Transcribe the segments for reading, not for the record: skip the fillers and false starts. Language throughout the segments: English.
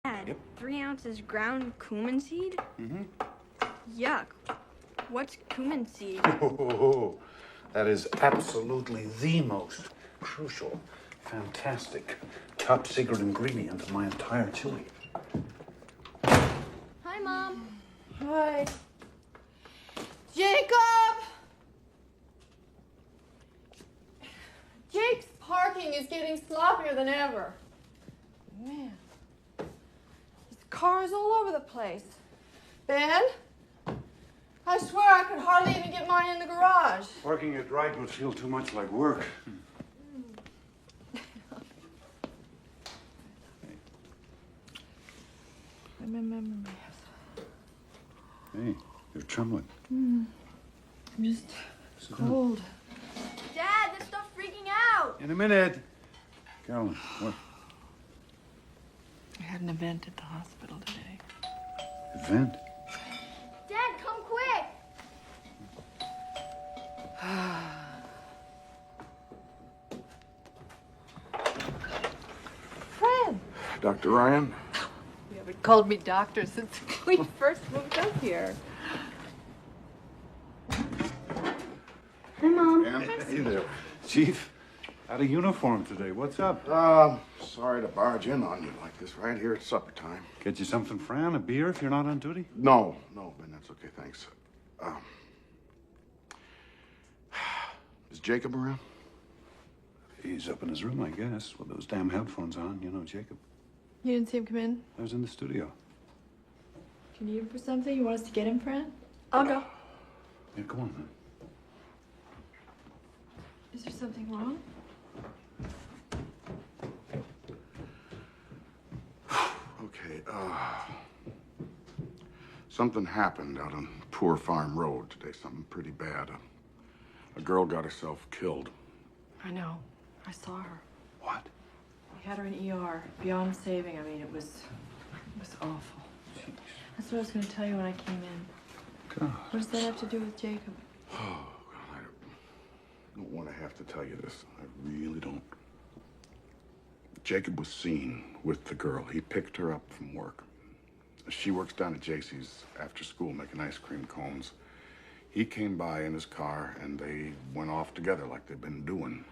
Yep. 3 ounces ground cumin seed? Mm-hmm. Yuck. What's cumin seed? Oh, that is absolutely the most crucial, fantastic, top secret ingredient of my entire chili. Hi, Mom. Hi. Jacob! Jake's parking is getting sloppier than ever. Man. His car's all over the place. Ben? I swear I could hardly even get mine in the garage. Working it right would feel too much like work. Hey, you're trembling. I'm just cold. Dad, this stuff's freaking out. In a minute. Carolyn, what? I had an event at the hospital today. Event? Dad, come quick. Fred! Dr. Ryan? You haven't called me doctor since we first moved up here. Hi, Mom. Hey there. Chief, out of uniform today. What's up? Sorry to barge in on you like this right here at supper time. Get you something, Fran? A beer if you're not on duty? No, Ben, that's okay, thanks. Is Jacob around? He's up in his room, I guess, with those damn headphones on. You know, Jacob. You didn't see him come in? I was in the studio. Do you need him for something? You want us to get him, Fran? I'll go. Yeah, go on, then. Is there something wrong? Okay, something happened out on Poor Farm Road today, something pretty bad. A girl got herself killed. I know. I saw her. What? We had her in ER. Beyond saving. I mean, it was awful. Jeez. That's what I was going to tell you when I came in. God. What does that have to do with Jacob? Oh, God, I don't want to have to tell you this. I really don't. Jacob was seen with the girl. He picked her up from work. She works down at JC's after school making ice cream cones. He came by in his car and they went off together like they've been doing.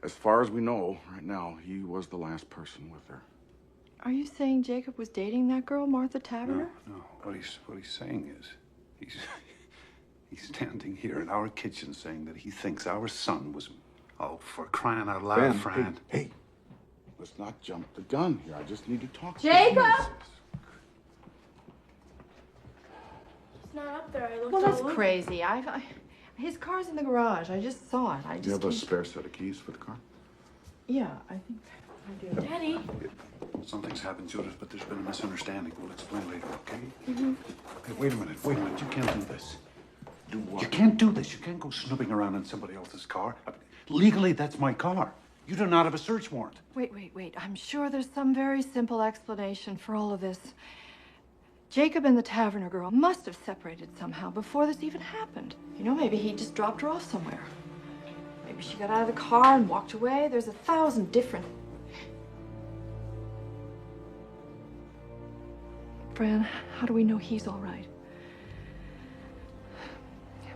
As far as we know, right now, he was the last person with her. Are you saying Jacob was dating that girl, Martha Taverner? No. What he's saying is, he's standing here in our kitchen saying that he thinks our son was, oh, for crying out loud, Ben, Fran. hey, let's not jump the gun here. I just need to talk to Jacob! you. He's not up there. I looked Well, all that's over. crazy. His car's in the garage. I just saw it. Do you have a spare set of keys for the car? Yeah, I think I do. Daddy. Something's happened, Judith, but there's been a misunderstanding. We'll explain later, okay? Mm-hmm. Hey, wait a minute. You can't do this. Do what? You can't do this. You can't go snooping around in somebody else's car. Legally, that's my car. You do not have a search warrant. Wait. I'm sure there's some very simple explanation for all of this. Jacob and the Taverner girl must have separated somehow before this even happened. You know, maybe he just dropped her off somewhere. Maybe she got out of the car and walked away. There's 1,000 different... Fran, how do we know he's all right?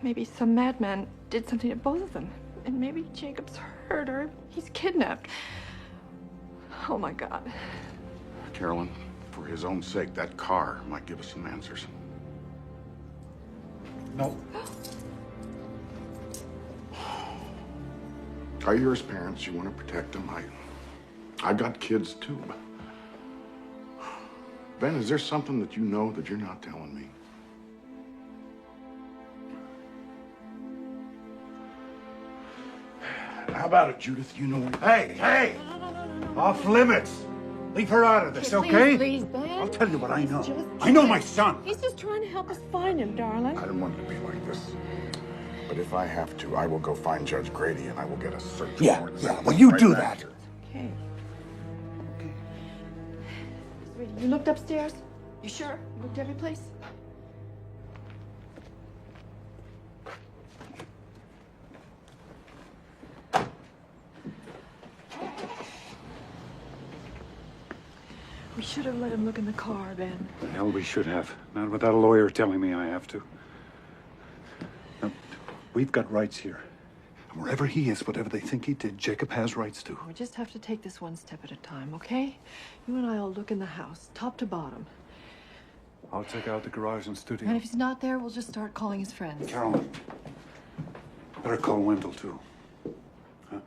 Maybe some madman did something to both of them. And maybe Jacob's hurt or he's kidnapped. Oh, my God. Carolyn, for his own sake, that car might give us some answers. No. Are you his parents? You want to protect them? I got kids too. Ben, is there something that you know that you're not telling me? How about it, Judith? You know. Hey! No. Off limits. Leave her out of this, okay? Please, Ben. I'll tell you what I know. Just- I know my son. He's just trying to help us find him, darling. I didn't want it to be like this. But if I have to, I will go find Judge Grady and I will get a search warrant. Well, you Right do back that. here. Okay. Sweetie, you looked upstairs? You sure? You looked every place? We should have have let him look in the car, Ben. The hell we should have. Not without a lawyer telling me I have to. Now, we've got rights here. And wherever he is, whatever they think he did, Jacob has rights too. We just have to take this one step at a time, okay? You and I'll look in the house, top to bottom. I'll check out the garage and studio. And if he's not there, we'll just start calling his friends. Carolyn, better call Wendell too. Huh?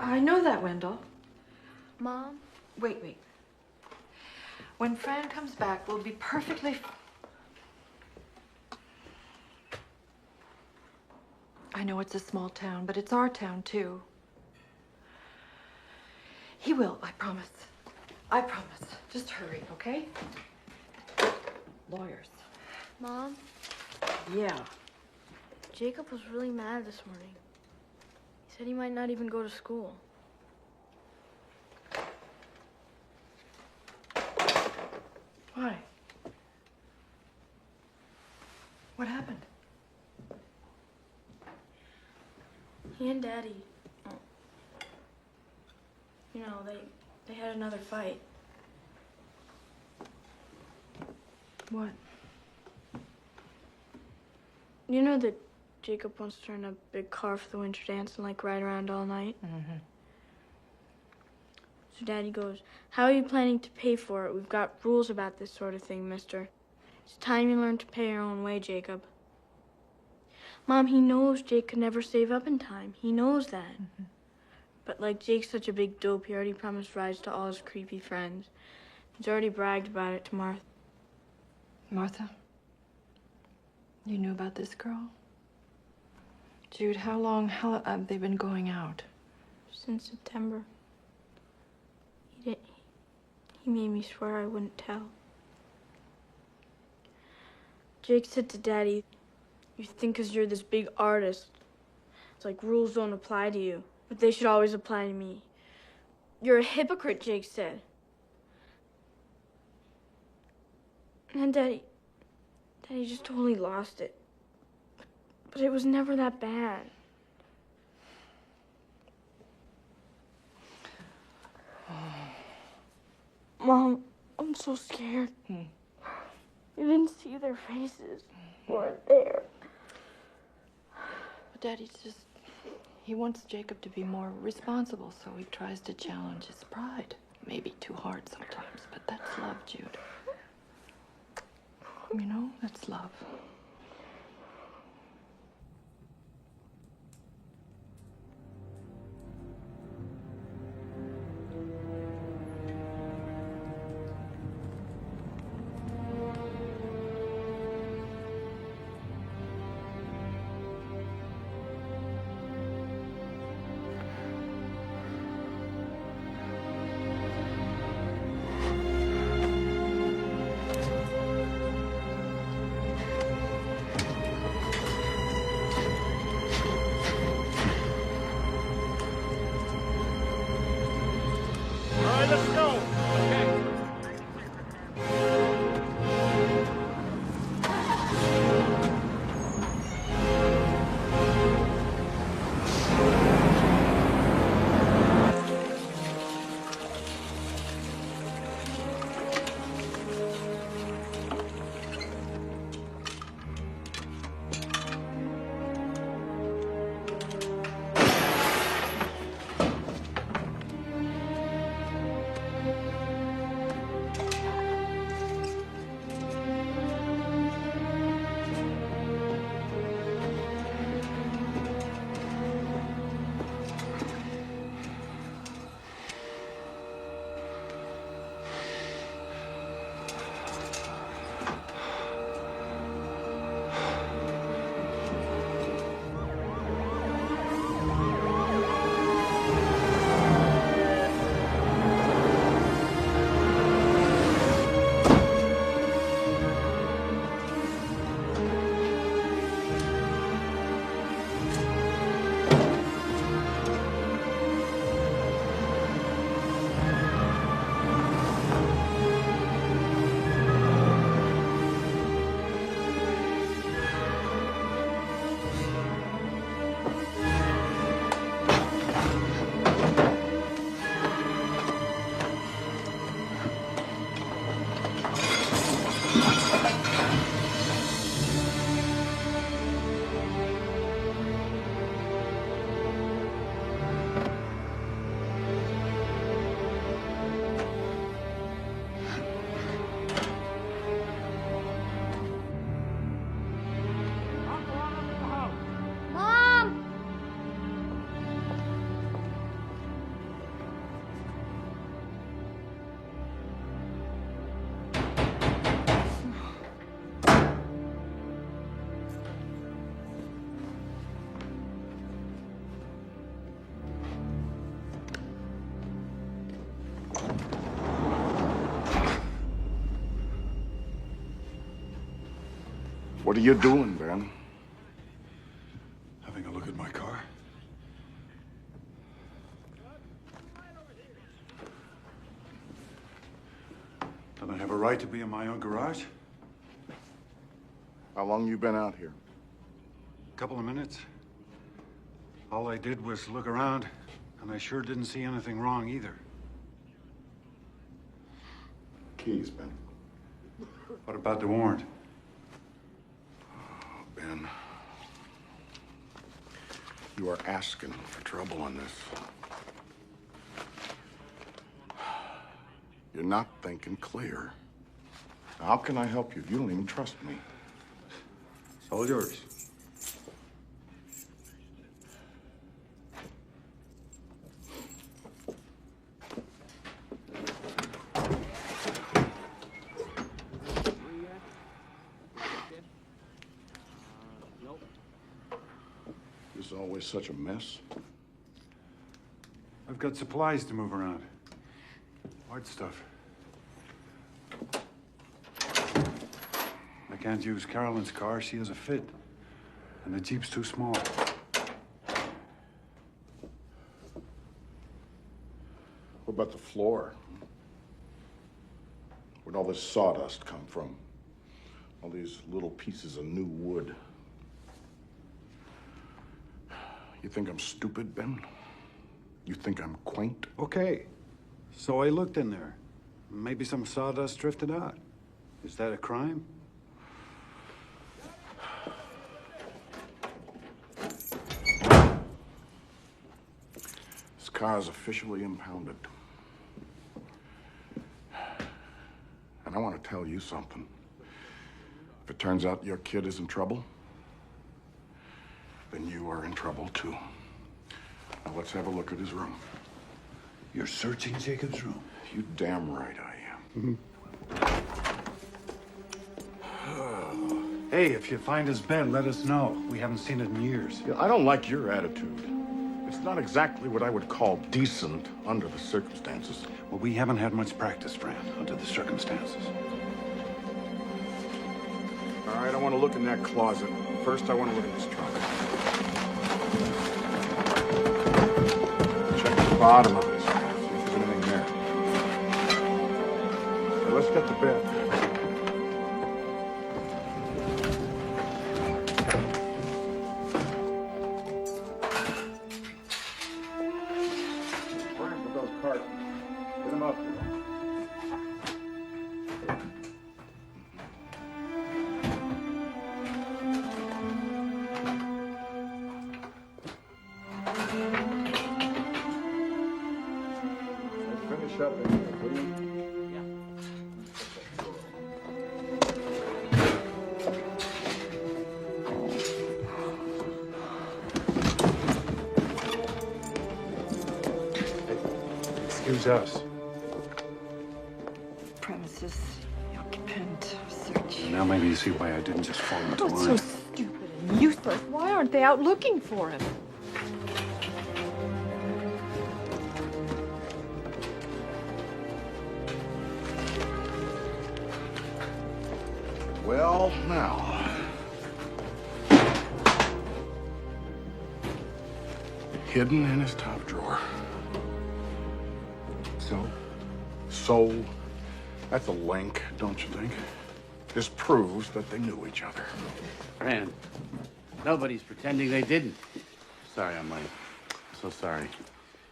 I know that, Wendell. Mom? Wait. When Fran comes back, we'll be perfectly... I know it's a small town, but it's our town, too. He will, I promise. I promise. Just hurry, okay? Lawyers. Mom? Yeah. Jacob was really mad this morning. He said he might not even go to school. Why? What happened? He and Daddy, you know, they had another fight. What? You know that Jacob wants to rent a big car for the winter dance and like ride around all night? Mm-hmm. So Daddy goes, "How are you planning to pay for it? We've got rules about this sort of thing, mister. It's time you learn to pay your own way, Jacob." Mom, he knows Jake could never save up in time. He knows that. Mm-hmm. But like Jake's such a big dope, he already promised rides to all his creepy friends. He's already bragged about it to Martha. Martha? You knew about this girl? Jude, how long have they been going out? Since September. He made me swear I wouldn't tell. Jake said to Daddy, "You think 'cause you're this big artist, it's like rules don't apply to you, but they should always apply to me. You're a hypocrite," Jake said. And Daddy just totally lost it. But it was never that bad. Mom, I'm so scared. You didn't see their faces. They weren't there. But Daddy's just... He wants Jacob to be more responsible, so he tries to challenge his pride. Maybe too hard sometimes, but that's love, Jude. You know, that's love. What are you doing, Ben? Having a look at my car. Don't I have a right to be in my own garage? How long you been out here? A couple of minutes. All I did was look around, and I sure didn't see anything wrong either. Keys, Ben. What about the warrant? Ben, you are asking for trouble on this. You're not thinking clear. How can I help you if you don't even trust me? It's all yours. This is always such a mess. I've got supplies to move around. Hard stuff. I can't use Carolyn's car. She has a fit. And the Jeep's too small. What about the floor? Where'd all this sawdust come from? All these little pieces of new wood. You think I'm stupid, Ben? You think I'm quaint? Okay. So I looked in there. Maybe some sawdust drifted out. Is that a crime? This car is officially impounded. And I want to tell you something. If it turns out your kid is in trouble, then you are in trouble too. Now let's have a look at his room. You're searching Jacob's room? You damn right I am. Hey, if you find his bed, let us know. We haven't seen it in years. I don't like your attitude. It's not exactly what I would call decent under the circumstances. Well, we haven't had much practice, Fran, under the circumstances. All right, I want to look in that closet. First, I want to look at this trunk. Check the bottom of it. See if there's anything there. Okay, let's get to bed. Frank, with those cartons. Get them up here. Finish up in here, will you? Excuse us. Premises, occupant, search. Now maybe you see why I didn't just fall into Oh, it's so line. stupid and useless. Why aren't they out looking for him? Well, now. Hidden in his top drawer. So, that's a link, don't you think? This proves that they knew each other. Fran, nobody's pretending they didn't. Sorry I'm late. So sorry.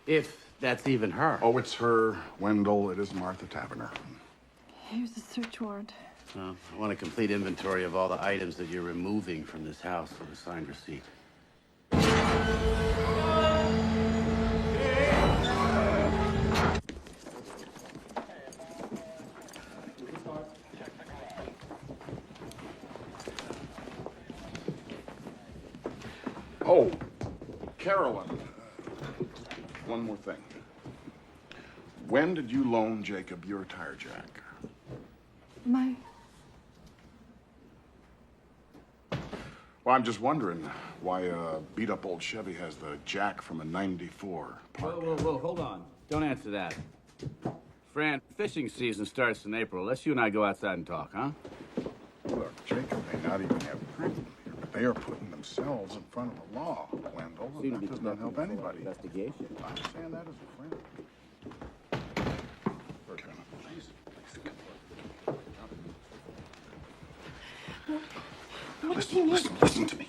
If that's even her. Oh, it's her, Wendell. It is Martha Taverner. Here's the search warrant. Well, I want a complete inventory of all the items that you're removing from this house with a signed receipt. Oh, Carolyn. One more thing. When did you loan Jacob your tire jack? My... Well, I'm just wondering why a beat-up old Chevy has the jack from a '94 park. Whoa, hold on. Don't answer that. Fran, fishing season starts in April. Let's you and I go outside and talk, huh? Look, Jacob may not even have proof here, but they are putting themselves in front of the law, Wendell. Seem to be That does not help conducting a anybody. investigation. I'm saying that as a friend. Listen to me.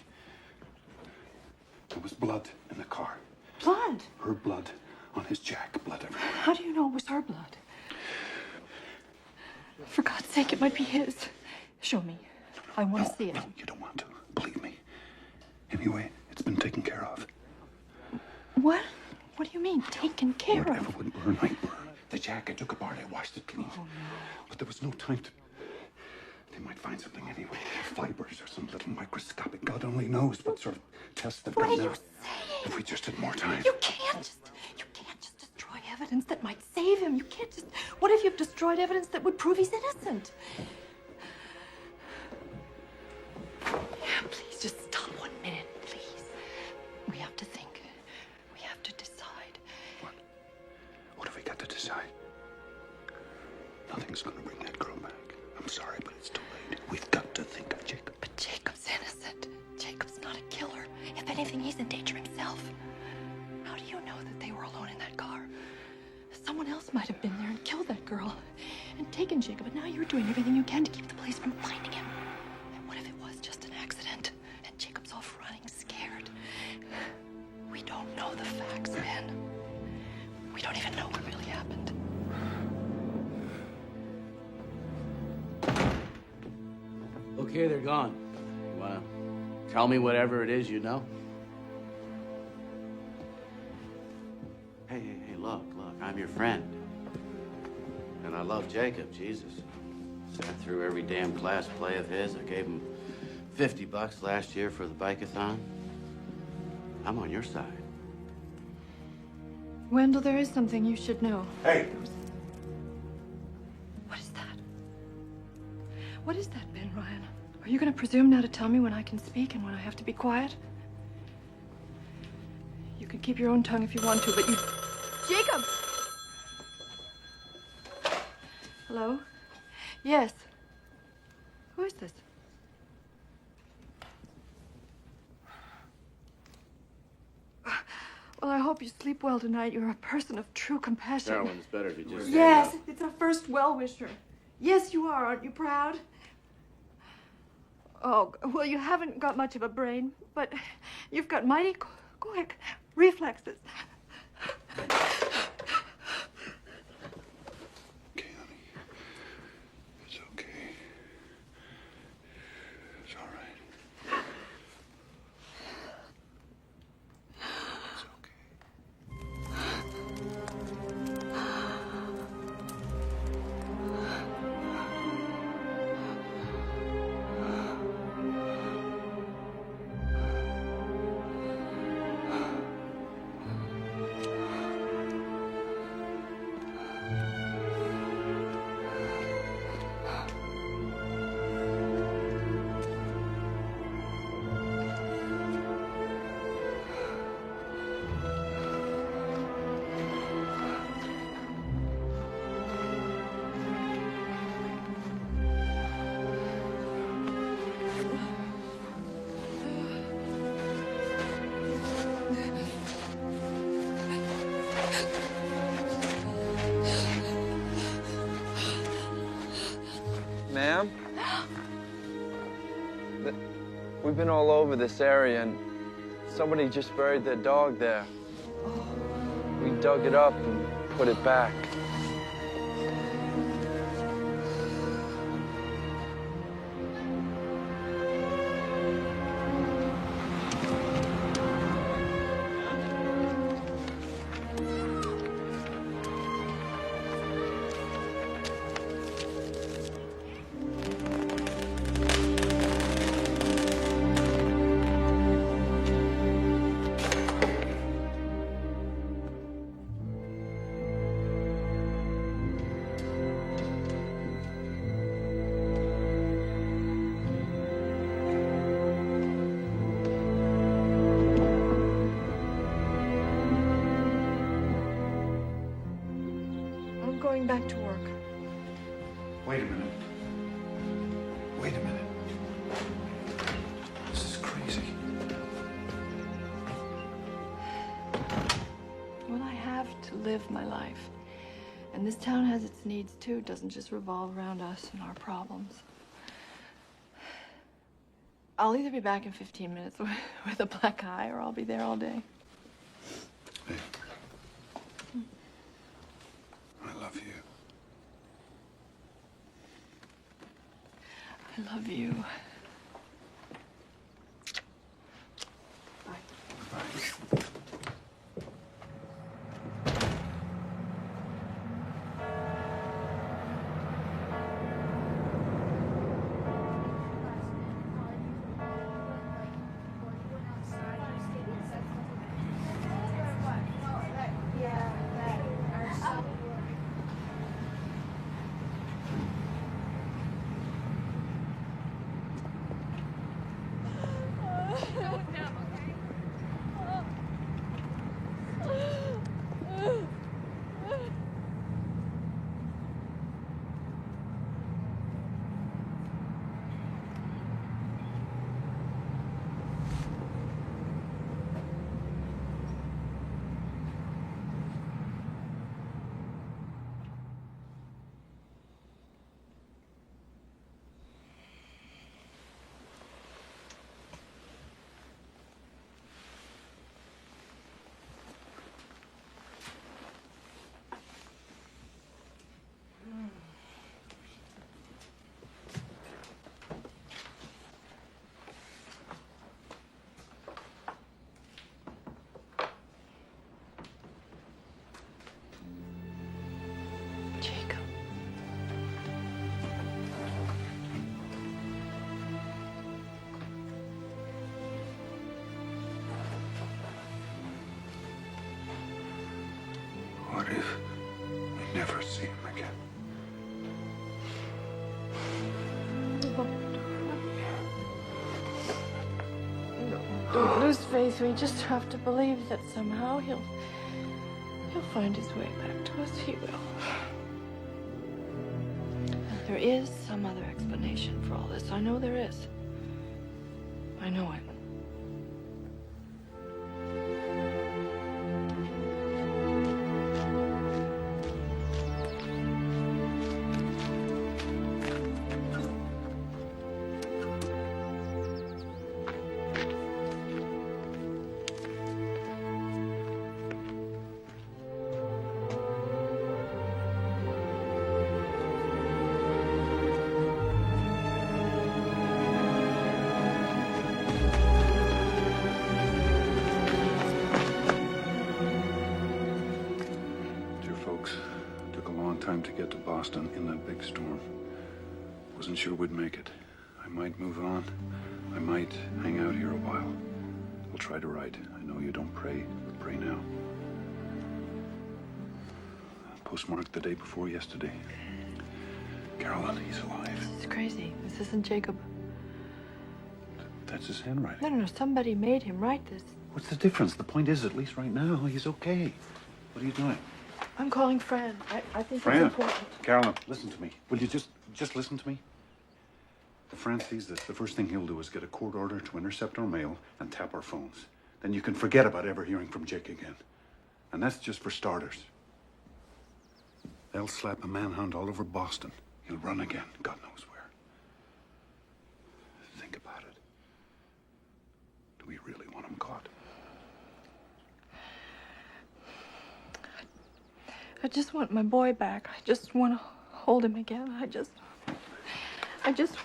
There was blood in the car. Blood? Her blood on his jack. Blood everywhere. How do you know it was her blood? For God's sake, it might be his. Show me. I want to see it. No, you don't want to. Believe me. Anyway, it's been taken care of. What? What do you mean, taken care Whatever of? would burn, might burn. The jack I took apart, I washed it clean. Oh, no. But there was no time to... They might find something anyway. Fibers or some little microscopic. God only knows what sort of tests they've What done are now. you saying? If we just had more time. You can't just destroy evidence that might save him. You can't just... What if you've destroyed evidence that would prove he's innocent? Please, just stop 1 minute, please. We have to think. We have to decide. What? What have we got to decide? Nothing's gonna bring that girl back. I'm sorry, but it's too late. We've got to think of Jacob. But Jacob's innocent. Jacob's not a killer. If anything, he's in danger himself. How do you know that they were alone in that car? Someone else might have been there and killed that girl and taken Jacob, but now you're doing everything you can to keep the police from finding him. And what if it was just an accident and Jacob's off running scared? We don't know the facts, Ben. We don't even know what really happened. Okay, they're gone. You wanna tell me whatever it is you know? Hey, look, I'm your friend. And I love Jacob, Jesus. Sat through every damn class play of his. I gave him $50 last year for the bike-a-thon. I'm on your side. Wendell, there is something you should know. Hey! What is that? What is that, Ben Ryan? Are you going to presume now to tell me when I can speak and when I have to be quiet? You can keep your own tongue if you want to, but you... Jacob! Hello? Yes. Who is this? Well, I hope you sleep well tonight. You're a person of true compassion. Darwin, it's better if you just... Yes, it's our first well-wisher. Yes, you are. Aren't you proud? Oh, well, you haven't got much of a brain, but you've got mighty quick reflexes. Okay, honey. It's okay. It's all right. It's okay. Ma'am? We've been all over this area, and somebody just buried their dog there. We dug it up and put it back. I'm going back to work. Wait a minute. Wait a minute. to live my life. And this town has its needs too. It doesn't just revolve around us and our problems. I'll either be back in 15 minutes with a black eye, or I'll be there all day. Hey. I love you. I love you. Bye. Jacob. What if we never see him again? Don't lose faith. We just have to believe that somehow he'll find his way back to us. He will. There is some other explanation for all this. I know there is. I know it. Time to get to Boston in that big storm. Wasn't sure we'd make it. I might move on. I might hang out here a while. I'll try to write. I know you don't pray, but pray now. Postmarked the day before yesterday. Carolyn, he's alive. This is crazy. This isn't Jacob. That's his handwriting. No. Somebody made him write this. What's the difference? The point is, at least right now, he's okay. What are you doing? I'm calling Fran. I think Fran, it's important. Carolyn, listen to me. Will you just listen to me? If Fran sees this, the first thing he'll do is get a court order to intercept our mail and tap our phones. Then you can forget about ever hearing from Jake again. And that's just for starters. They'll slap a manhunt all over Boston. He'll run again, God knows where. Think about it. Do we really want him caught? I just want my boy back. I just want to hold him again. I just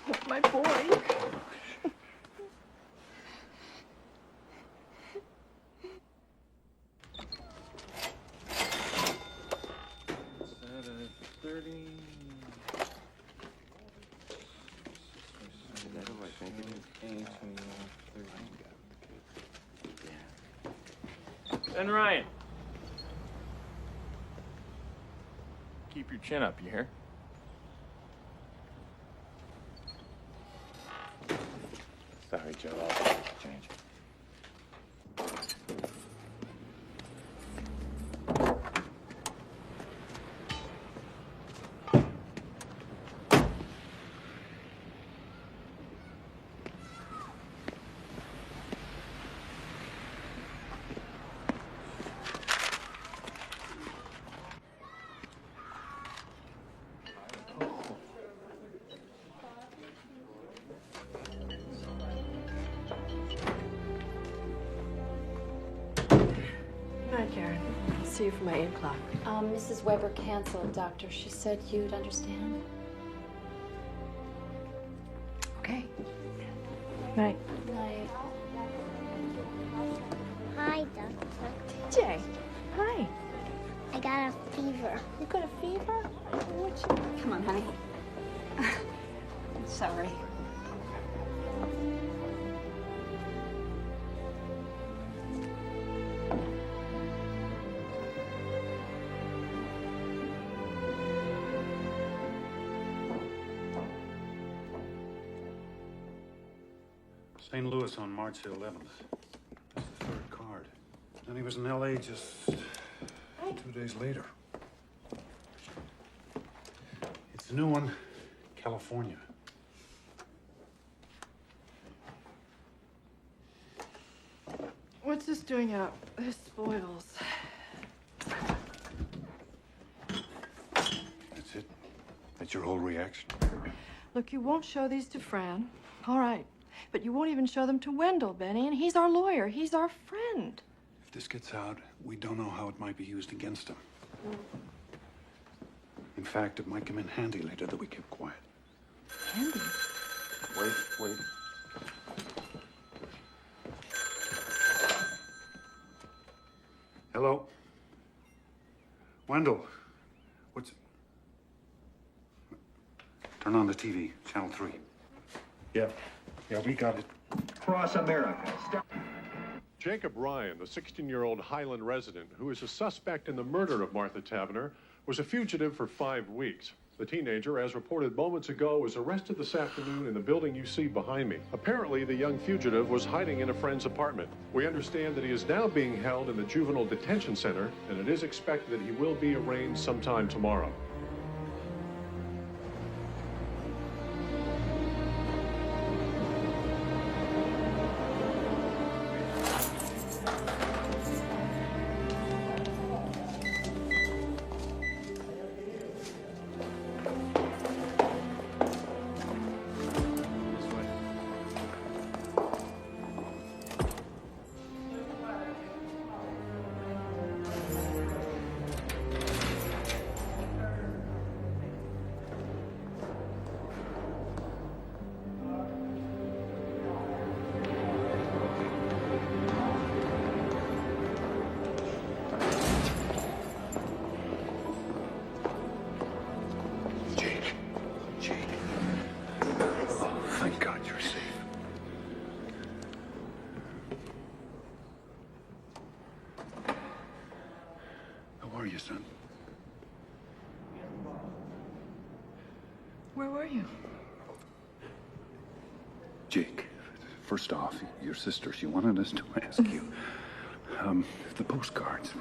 want my boy. And Ryan. Keep your chin up, you hear? Sorry, Joe. I'll change. night, Karen. I'll see you for my 8 o'clock. Mrs. Weber canceled, Doctor. She said you'd understand. Okay. Night. Night. Hi, Doctor. TJ. Hi. I got a fever. You got a fever? Come on, honey. I'm sorry. St. Louis on March the 11th. That's the third card. Then he was in L.A. just 2 days later. It's a new one, California. What's this doing out? This spoils. That's it? That's your whole reaction? Look, you won't show these to Fran. All right. But you won't even show them to Wendell, Benny, and he's our lawyer. He's our friend. If this gets out, we don't know how it might be used against him. In fact, it might come in handy later that we keep quiet. Handy? Wait. Hello? Wendell, what's... Turn on the TV, Channel 3. Yeah, we got it. Across America. Jacob Ryan, the 16-year-old Highland resident who is a suspect in the murder of Martha Tavener, was a fugitive for 5 weeks. The teenager, as reported moments ago, was arrested this afternoon in the building you see behind me. Apparently, the young fugitive was hiding in a friend's apartment. We understand that he is now being held in the juvenile detention center, and it is expected that he will be arraigned sometime tomorrow. Son. Where were you? Jake, first off, your sister, she wanted us to ask you, the postcards,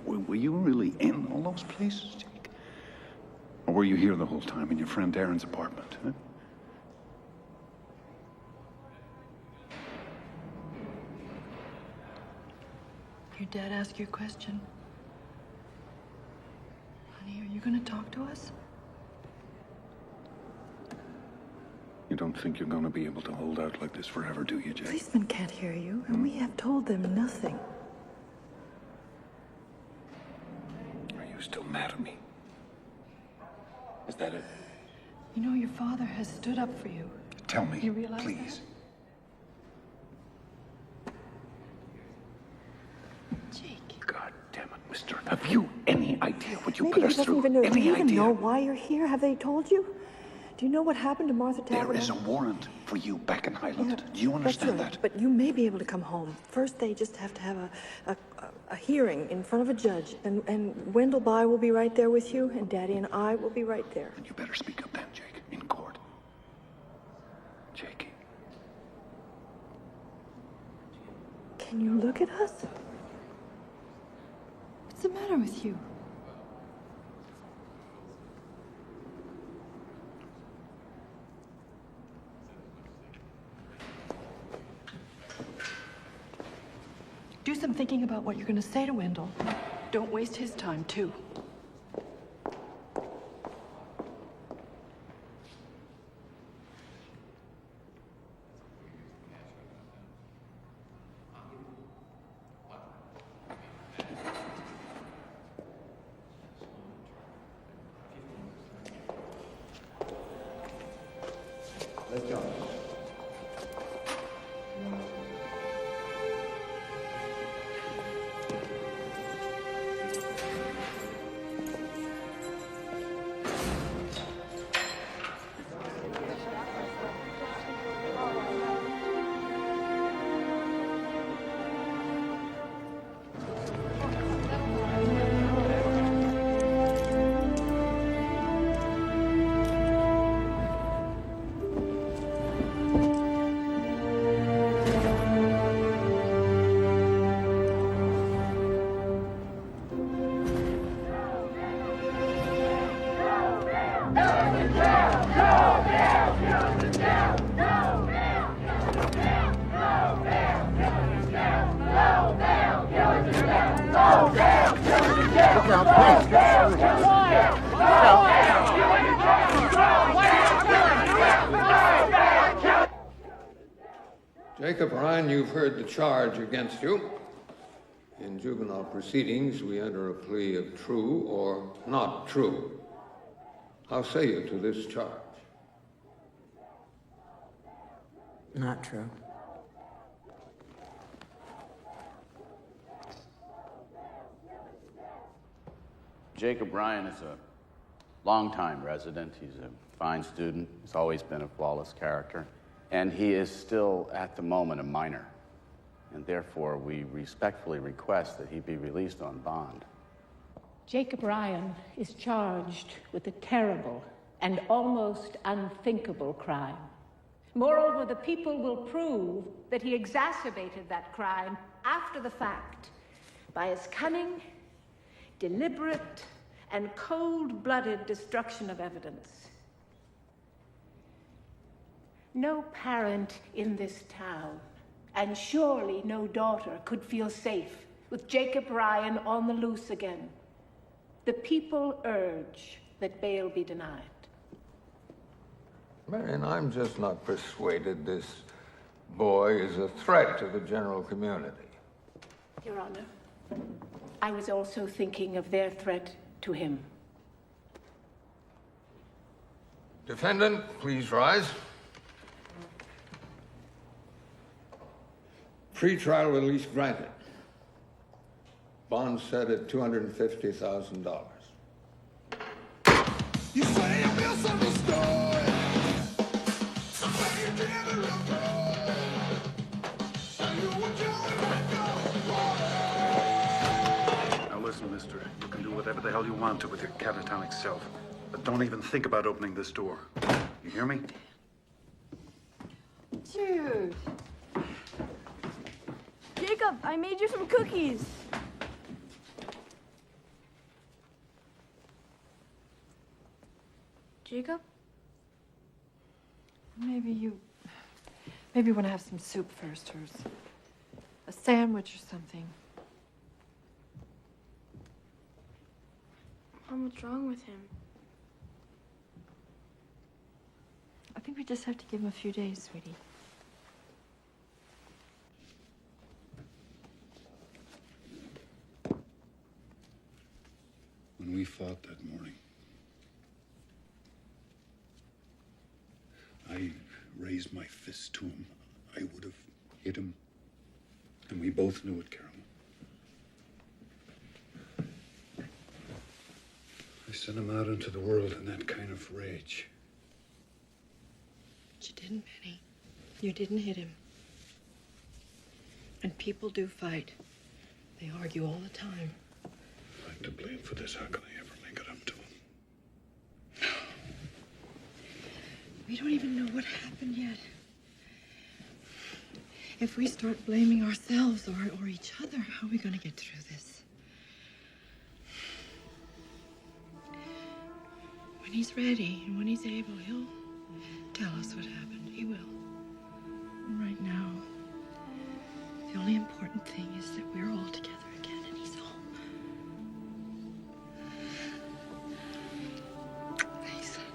were you really in all those places, Jake? Or were you here the whole time in your friend Darren's apartment, huh? Your dad asked you a question. Honey, are you gonna talk to us? You don't think you're gonna be able to hold out like this forever, do you, Jake? Policemen can't hear you, and we have told them nothing. Are you still mad at me? Is that it? You know, your father has stood up for you. Tell me, You realize please. Jake. God damn it, mister. Have you any idea what you Maybe put he us doesn't through? even know. Do Any you even idea? know why you're here? Have they told you? Do you know what happened to Martha Tavener? There is a warrant for you back in Highland. Do you understand That's right. that? But you may be able to come home. First, they just have to have a hearing in front of a judge, and Wendell By will be right there with you, and Daddy and I will be right there. And you better speak up then, Jake, in court. Jakey. Can you look at us? What's the matter with you? Do some thinking about what you're going to say to Wendell. Don't waste his time, too. Jacob Ryan, you've heard the charge against you. In juvenile proceedings, we enter a plea of true or not true. How say you to this charge? Not true. Jacob Ryan is a longtime resident. He's a fine student. He's always been a flawless character. And he is still, at the moment, a minor. And therefore, we respectfully request that he be released on bond. Jacob Ryan is charged with a terrible and almost unthinkable crime. Moreover, the people will prove that he exacerbated that crime after the fact by his cunning, deliberate, and cold-blooded destruction of evidence. No parent in this town, and surely no daughter, could feel safe with Jacob Ryan on the loose again. The people urge that bail be denied. Marion, I'm just not persuaded this boy is a threat to the general community. Your Honor, I was also thinking of their threat to him. Defendant, please rise. Pre-trial release granted. Bond set at $250,000. You say you feel so restored. Now listen, mister. You can do whatever the hell you want to with your catatonic self. But don't even think about opening this door. You hear me? Jude. Jacob, I made you some cookies. Jacob? Maybe you want to have some soup first, or a sandwich or something. Mom, what's wrong with him? I think we just have to give him a few days, sweetie. When we fought that morning, I raised my fist to him. I would have hit him. And we both knew it, Carol. I sent him out into the world in that kind of rage. But you didn't, Penny. You didn't hit him. And people do fight. They argue all the time. I'm to blame for this. How can I ever make it up to him? We don't even know what happened yet. If we start blaming ourselves or each other, how are we going to get through this? When he's ready and when he's able, he'll tell us what happened. He will. And right now, the only important thing is that we're all together again and he's home. He's home.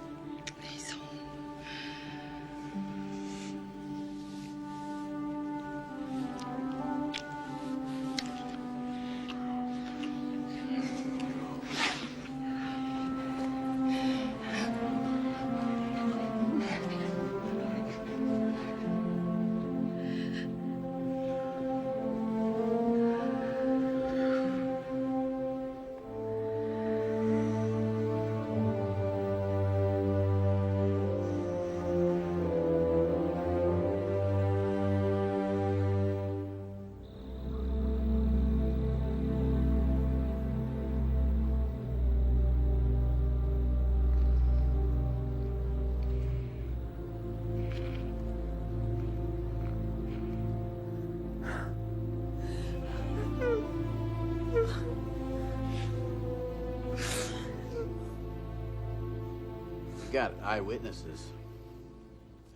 Got eyewitnesses.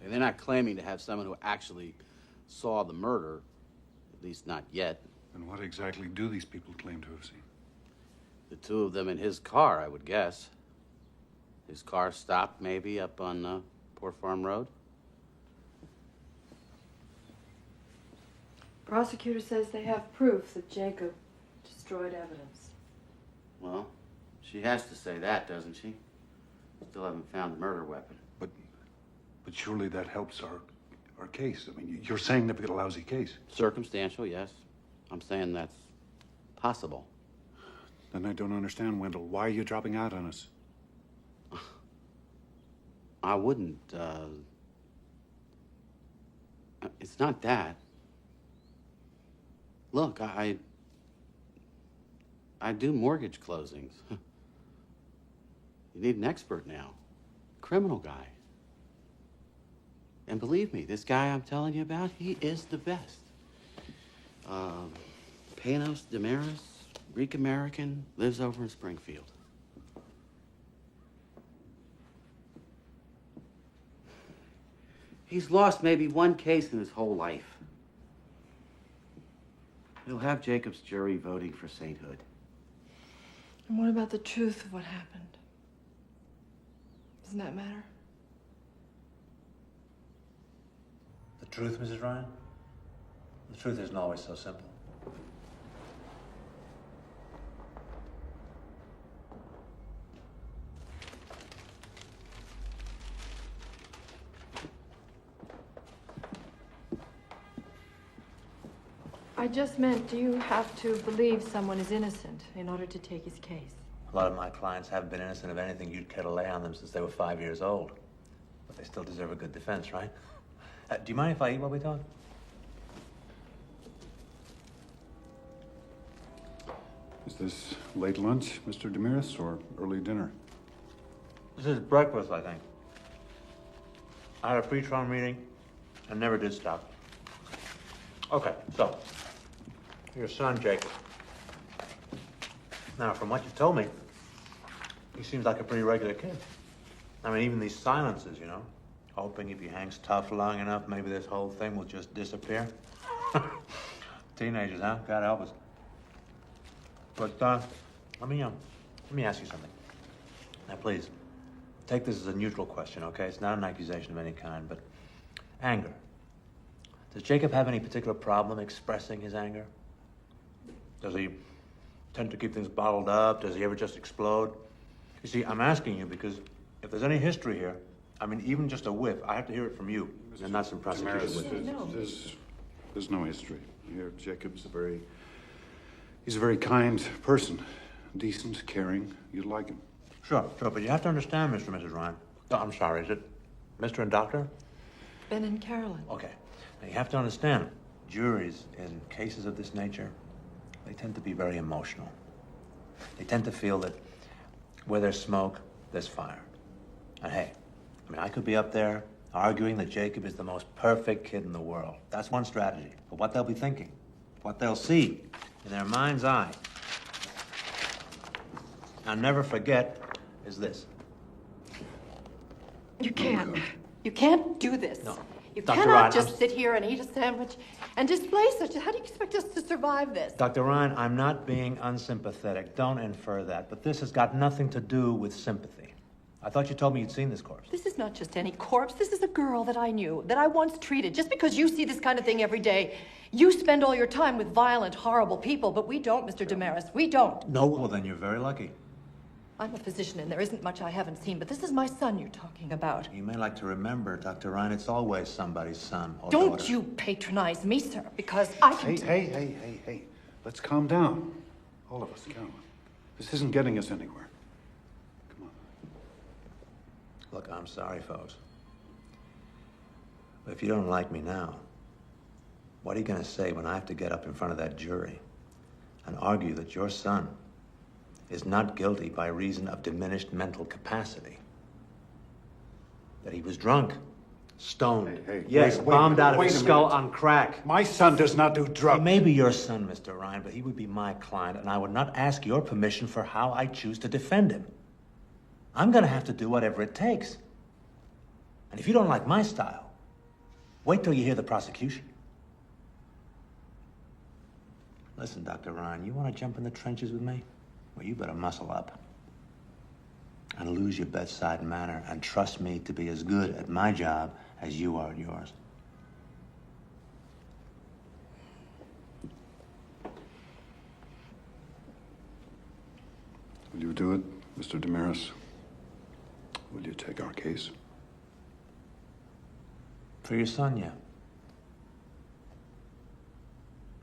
And they're not claiming to have someone who actually saw the murder, at least not yet. And what exactly do these people claim to have seen? The two of them in his car, I would guess. His car stopped maybe up on Port Farm Road. Prosecutor says they have proof that Jacob destroyed evidence. Well, she has to say that, doesn't she? Still haven't found the murder weapon. But surely that helps our case. I mean, you're saying they've got a lousy case. Circumstantial, yes. I'm saying that's possible. Then I don't understand, Wendell. Why are you dropping out on us? I wouldn't, it's not that. Look, I do mortgage closings. You need an expert now. Criminal guy. And believe me, this guy I'm telling you about, he is the best. Panos Damaris, Greek American, lives over in Springfield. He's lost maybe one case in his whole life. He'll have Jacob's jury voting for sainthood. And what about the truth of what happened? Doesn't that matter? The truth, Mrs. Ryan? The truth isn't always so simple. I just meant, do you have to believe someone is innocent in order to take his case? A lot of my clients haven't been innocent of anything you'd care to lay on them since they were 5 years old. But they still deserve a good defense, right? Do you mind if I eat while we talk? Is this late lunch, Mr. Damaris, or early dinner? This is breakfast, I think. I had a pre-trial meeting and never did stop. Okay, so, your son, Jacob. Now, from what you told me, he seems like a pretty regular kid. I mean, even these silences, you know, hoping if he hangs tough long enough, maybe this whole thing will just disappear. Teenagers, huh? God help us. But, let me ask you something. Now, please, take this as a neutral question, okay? It's not an accusation of any kind, but anger. Does Jacob have any particular problem expressing his anger? Does he tend to keep things bottled up? Does he ever just explode? You see, I'm asking you because if there's any history here, I mean, even just a whiff, I have to hear it from you, and not some prosecution witness. There's no history here. Jacob's he's a very kind person. Decent, caring. You'd like him. Sure, but you have to understand, Mr. and Mrs. Ryan. Oh, I'm sorry, is it Mr. and Doctor? Ben and Carolyn. Okay. Now, you have to understand, juries in cases of this nature, they tend to be very emotional. They tend to feel that where there's smoke, there's fire. And hey, I mean, I could be up there arguing that Jacob is the most perfect kid in the world. That's one strategy. But what they'll be thinking, what they'll see in their mind's eye, I'll never forget, is this. You can't. You can't do this. No. You Dr. cannot Ryan, just sit here and eat a sandwich and display such. How do you expect us to survive this? Dr. Ryan, I'm not being unsympathetic. Don't infer that. But this has got nothing to do with sympathy. I thought you told me you'd seen this corpse. This is not just any corpse. This is a girl that I knew, that I once treated. Just because you see this kind of thing every day, you spend all your time with violent, horrible people, but we don't, Mr. Damaris. We don't. No, well, then you're very lucky. I'm a physician, and there isn't much I haven't seen, but this is my son you're talking about. You may like to remember, Dr. Ryan, it's always somebody's son or Don't daughter. you patronize me, sir, because I can... Hey. Let's calm down. All of us, come on. This isn't getting us anywhere. Come on. Look, I'm sorry, folks. But if you don't like me now, what are you going to say when I have to get up in front of that jury and argue that your son is not guilty by reason of diminished mental capacity? That he was drunk, stoned, yes, bombed out of his skull on crack. My son does not do drugs. He may be your son, Mr. Ryan, but he would be my client, and I would not ask your permission for how I choose to defend him. I'm going to have to do whatever it takes. And if you don't like my style, wait till you hear the prosecution. Listen, Dr. Ryan, you want to jump in the trenches with me? Well, you better muscle up and lose your bedside manner and trust me to be as good at my job as you are at yours. Will you do it, Mr. Damaris? Will you take our case? For your son, yeah.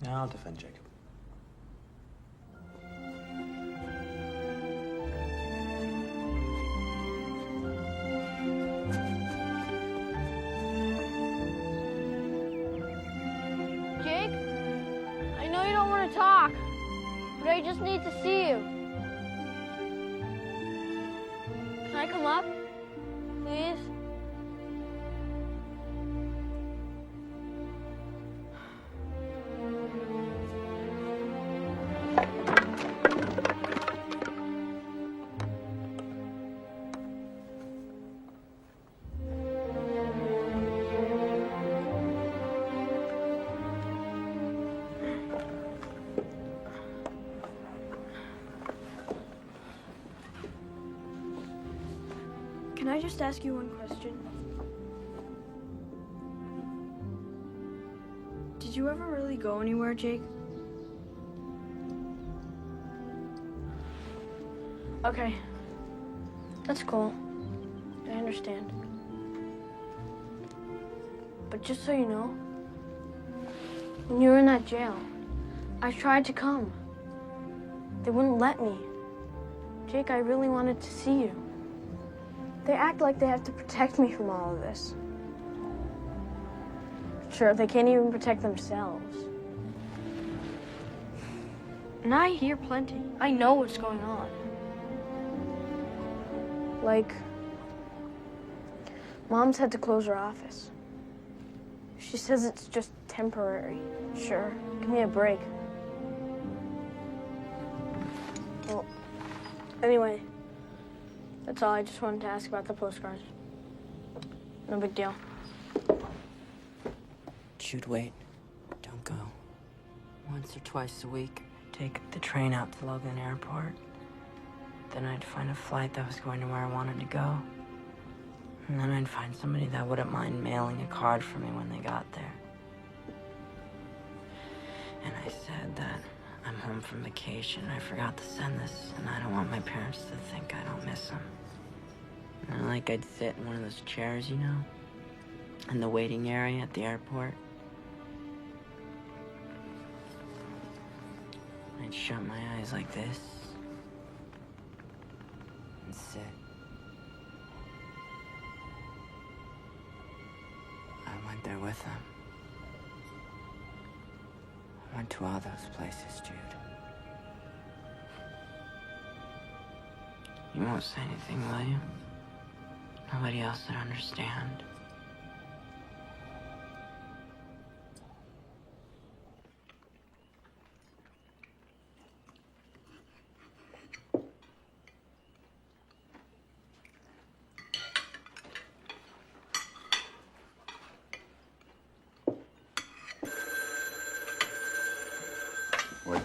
Yeah, I'll defend Jacob. Jake, I know you don't want to talk, but I just need to see you. Can I come up, please? Can I just ask you one question? Did you ever really go anywhere, Jake? Okay. That's cool. I understand. But just so you know, when you were in that jail, I tried to come. They wouldn't let me. Jake, I really wanted to see you. They act like they have to protect me from all of this. Sure, they can't even protect themselves. And I hear plenty. I know what's going on. Like, Mom's had to close her office. She says it's just temporary. Sure, give me a break. Well, anyway. That's all. I just wanted to ask about the postcards. No big deal. Shoot, wait. Don't go. Once or twice a week, I'd take the train out to Logan Airport. Then I'd find a flight that was going to where I wanted to go. And then I'd find somebody that wouldn't mind mailing a card for me when they got there. And I said that I'm home from vacation. I forgot to send this, and I don't want my parents to think I don't miss them. And like I'd sit in one of those chairs, you know, in the waiting area at the airport. I'd shut my eyes like this and sit. I went there with them. I went to all those places, Jude. You won't say anything, will you? Nobody else would understand. Wait.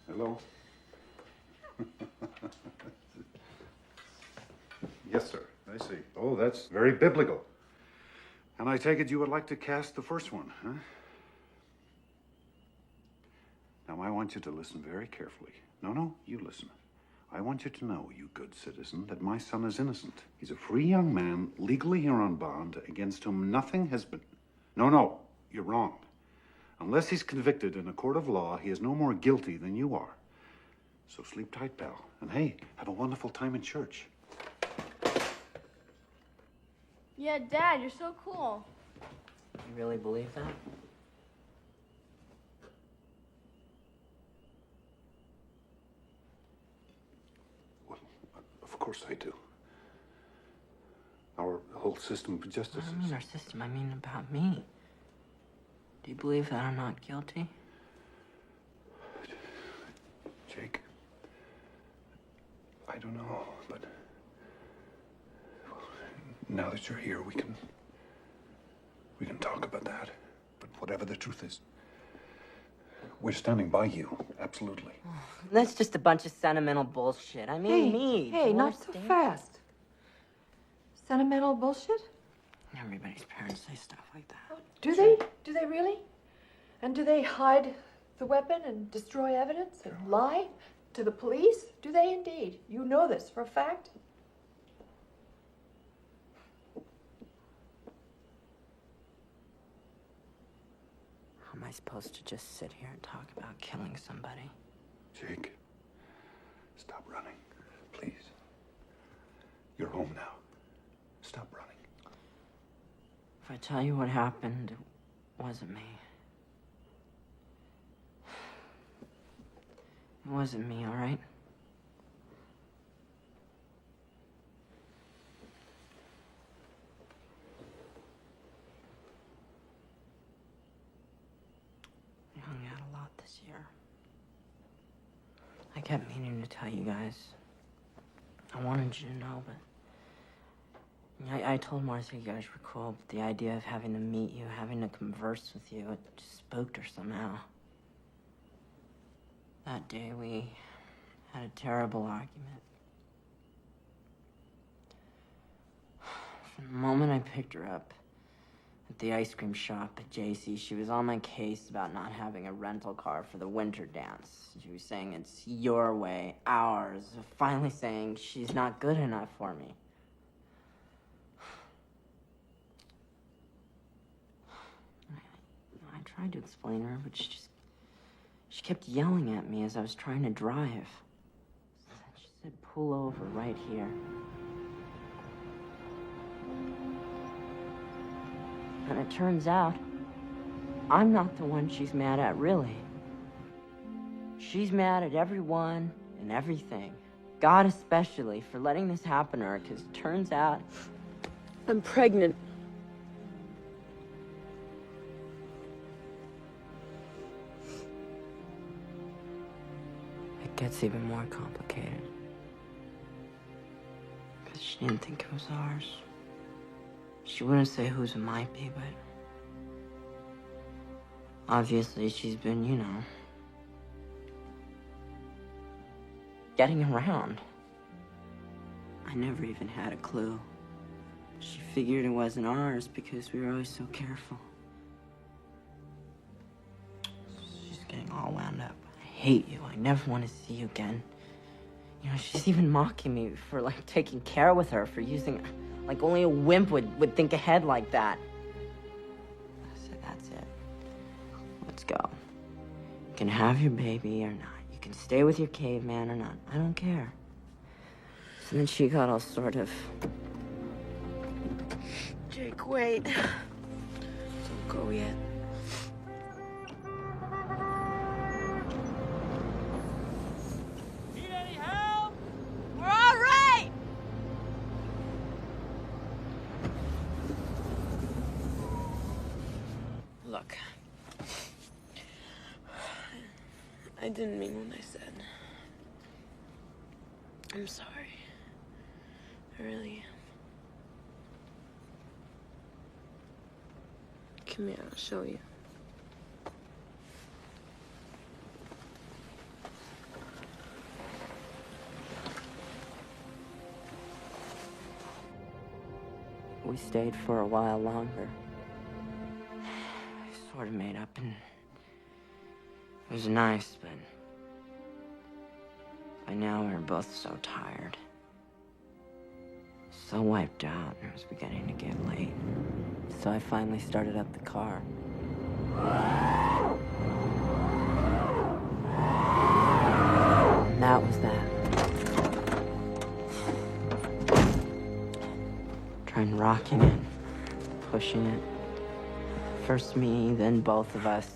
Hello? Yes, sir. I see. Oh, that's very biblical. And I take it you would like to cast the first one, huh? Now, I want you to listen very carefully. No, you listen. I want you to know, you good citizen, that my son is innocent. He's a free young man, legally here on bond, against whom nothing has been... No, you're wrong. Unless he's convicted in a court of law, he is no more guilty than you are. So sleep tight, pal. And hey, have a wonderful time in church. Yeah, Dad, you're so cool. You really believe that? Well, of course I do. Our whole system of justice I don't mean our system, I mean about me. Do you believe that I'm not guilty? Jake, I don't know, but well, now that you're here, we can talk about that. But whatever the truth is. We're standing by you, absolutely. That's just a bunch of sentimental bullshit. I mean, me. Hey, not so Doris, fast. Sentimental bullshit? Everybody's parents say stuff like that. Do they? Do they really? And do they hide the weapon and destroy evidence and lie to the police? Do they indeed? You know this for a fact? How am I supposed to just sit here and talk about killing somebody? Jake, stop running, please. You're home now. Stop running. If I tell you what happened, it wasn't me. It wasn't me, all right? I hung out a lot this year. I kept meaning to tell you guys. I wanted you to know, but I told Martha you guys were cool, but the idea of having to meet you, having to converse with you, it just spooked her somehow. That day we had a terrible argument. From the moment I picked her up at the ice cream shop at JC, she was on my case about not having a rental car for the winter dance. She was saying it's your way, ours, finally saying she's not good enough for me. I tried to explain to her, but she kept yelling at me as I was trying to drive. She said, pull over right here. And it turns out, I'm not the one she's mad at, really. She's mad at everyone and everything. God especially for letting this happen to her, because it turns out I'm pregnant. It gets even more complicated. Because she didn't think it was ours. She wouldn't say whose it might be, but obviously she's been, you know, getting around. I never even had a clue. She figured it wasn't ours because we were always so careful. She's getting all wound up. I hate you. I never want to see you again. You know, she's even mocking me for, like, taking care with her, for using... Like, only a wimp would think ahead like that. I said, that's it. Let's go. You can have your baby or not. You can stay with your caveman or not. I don't care. So then she got all sort of... Jake, wait. Don't go yet. Need any help? We're all right! Look. I didn't mean what I said. I'm sorry. I really am. Come here, I'll show you. We stayed for a while longer. I sort of made up, and it was nice, but by now we were both so tired. So wiped out, and it was beginning to get late. So I finally started up the car. And that was that. Trying rocking it, pushing it. First me, then both of us.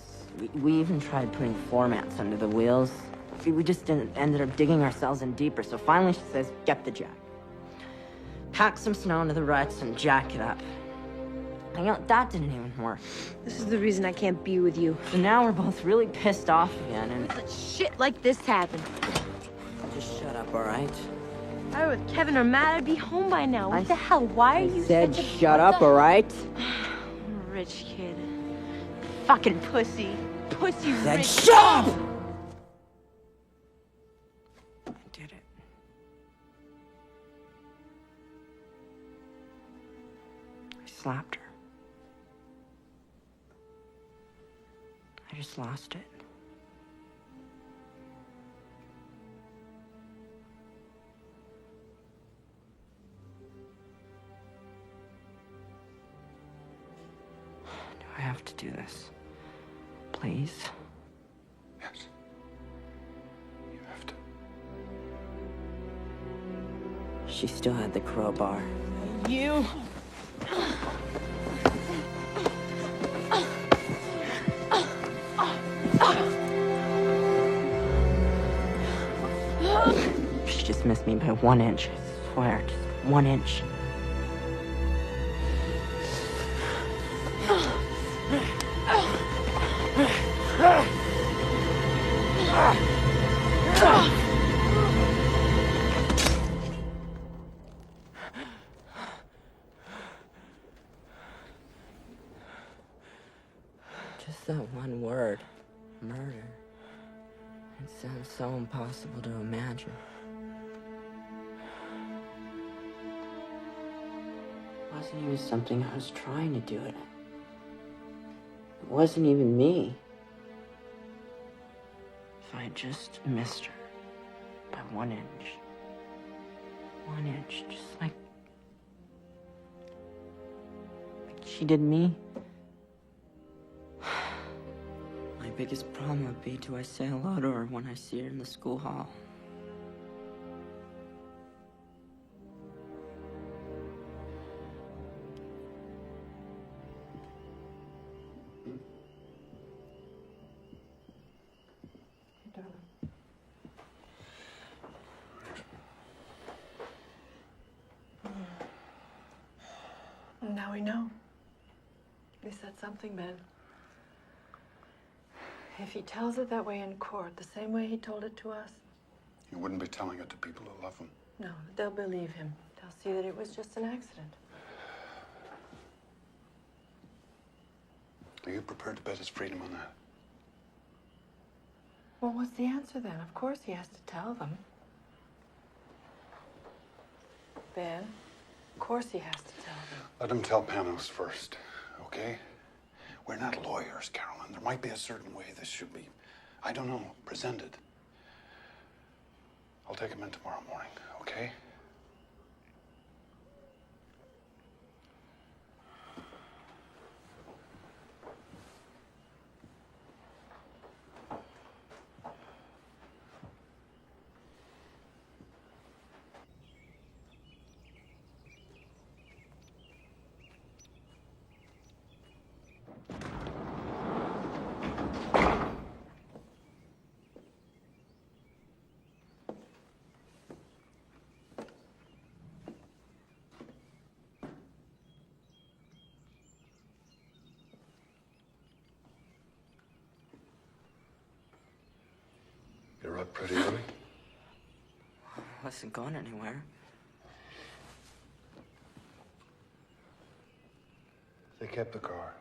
We even tried putting floor mats under the wheels. We just ended up digging ourselves in deeper. So finally she says, get the jack. Pack some snow into the ruts and jack it up. And, you know, that didn't even work. This is the reason I can't be with you. So now we're both really pissed off again, and... Let shit like this happen. Just shut up, all right? If I were with Kevin or Matt, I'd be home by now. What the hell? Why are you said such a... shut up, all right? I'm a rich kid. fucking pussy. Pussy Then rich. shut up! I did it. I slapped her. I just lost it. Do I have to do this? Please? Yes. You have to. She still had the crowbar. You. She just missed me by 1 inch. I swear, just 1 inch. Just that one word, murder. It sounds so impossible to imagine. It wasn't even something I was trying to do it. It wasn't even me. If I had just missed her by 1 inch. 1 inch, just like she did me. My biggest problem would be, do I say hello to her when I see her in the school hall? Now we know. He said something, Ben. If he tells it that way in court, the same way he told it to us, You wouldn't be telling it to people who love him. no, they'll believe him. They'll see that it was just an accident. Are you prepared to bet his freedom on that? Well, what's the answer then? Of course he has to tell them. Ben, of course he has to tell them. Let him tell Panos first, okay? We're not lawyers, Carolyn. There might be a certain way this should be, I don't know, presented. I'll take him in tomorrow morning, okay? You're up pretty early. I wasn't going anywhere. They kept the car.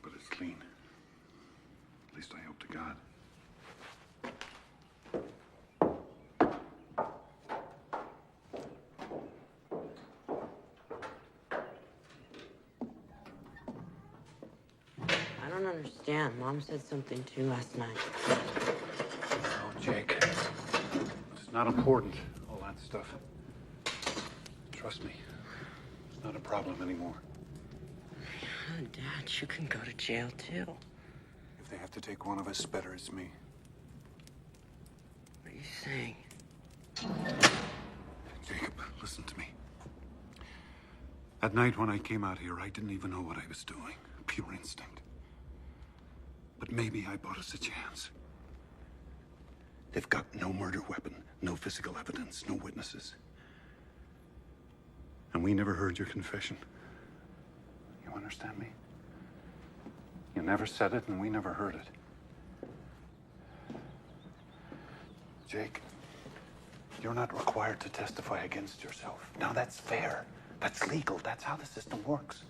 But it's clean. At least I hope to God. I don't understand. Mom said something too last night. Oh, Jake. It's not important, all that stuff. Trust me. It's not a problem anymore. Oh, Dad, you can go to jail too. If they have to take one of us, better it's me. What are you saying? Jacob, listen to me. That night when I came out here, I didn't even know what I was doing. Pure instinct. But maybe I bought us a chance. They've got no murder weapon, no physical evidence, no witnesses. And we never heard your confession. You understand me? You never said it, and we never heard it. Jake, You're not required to testify against yourself. Now that's fair. That's legal. That's how the system works.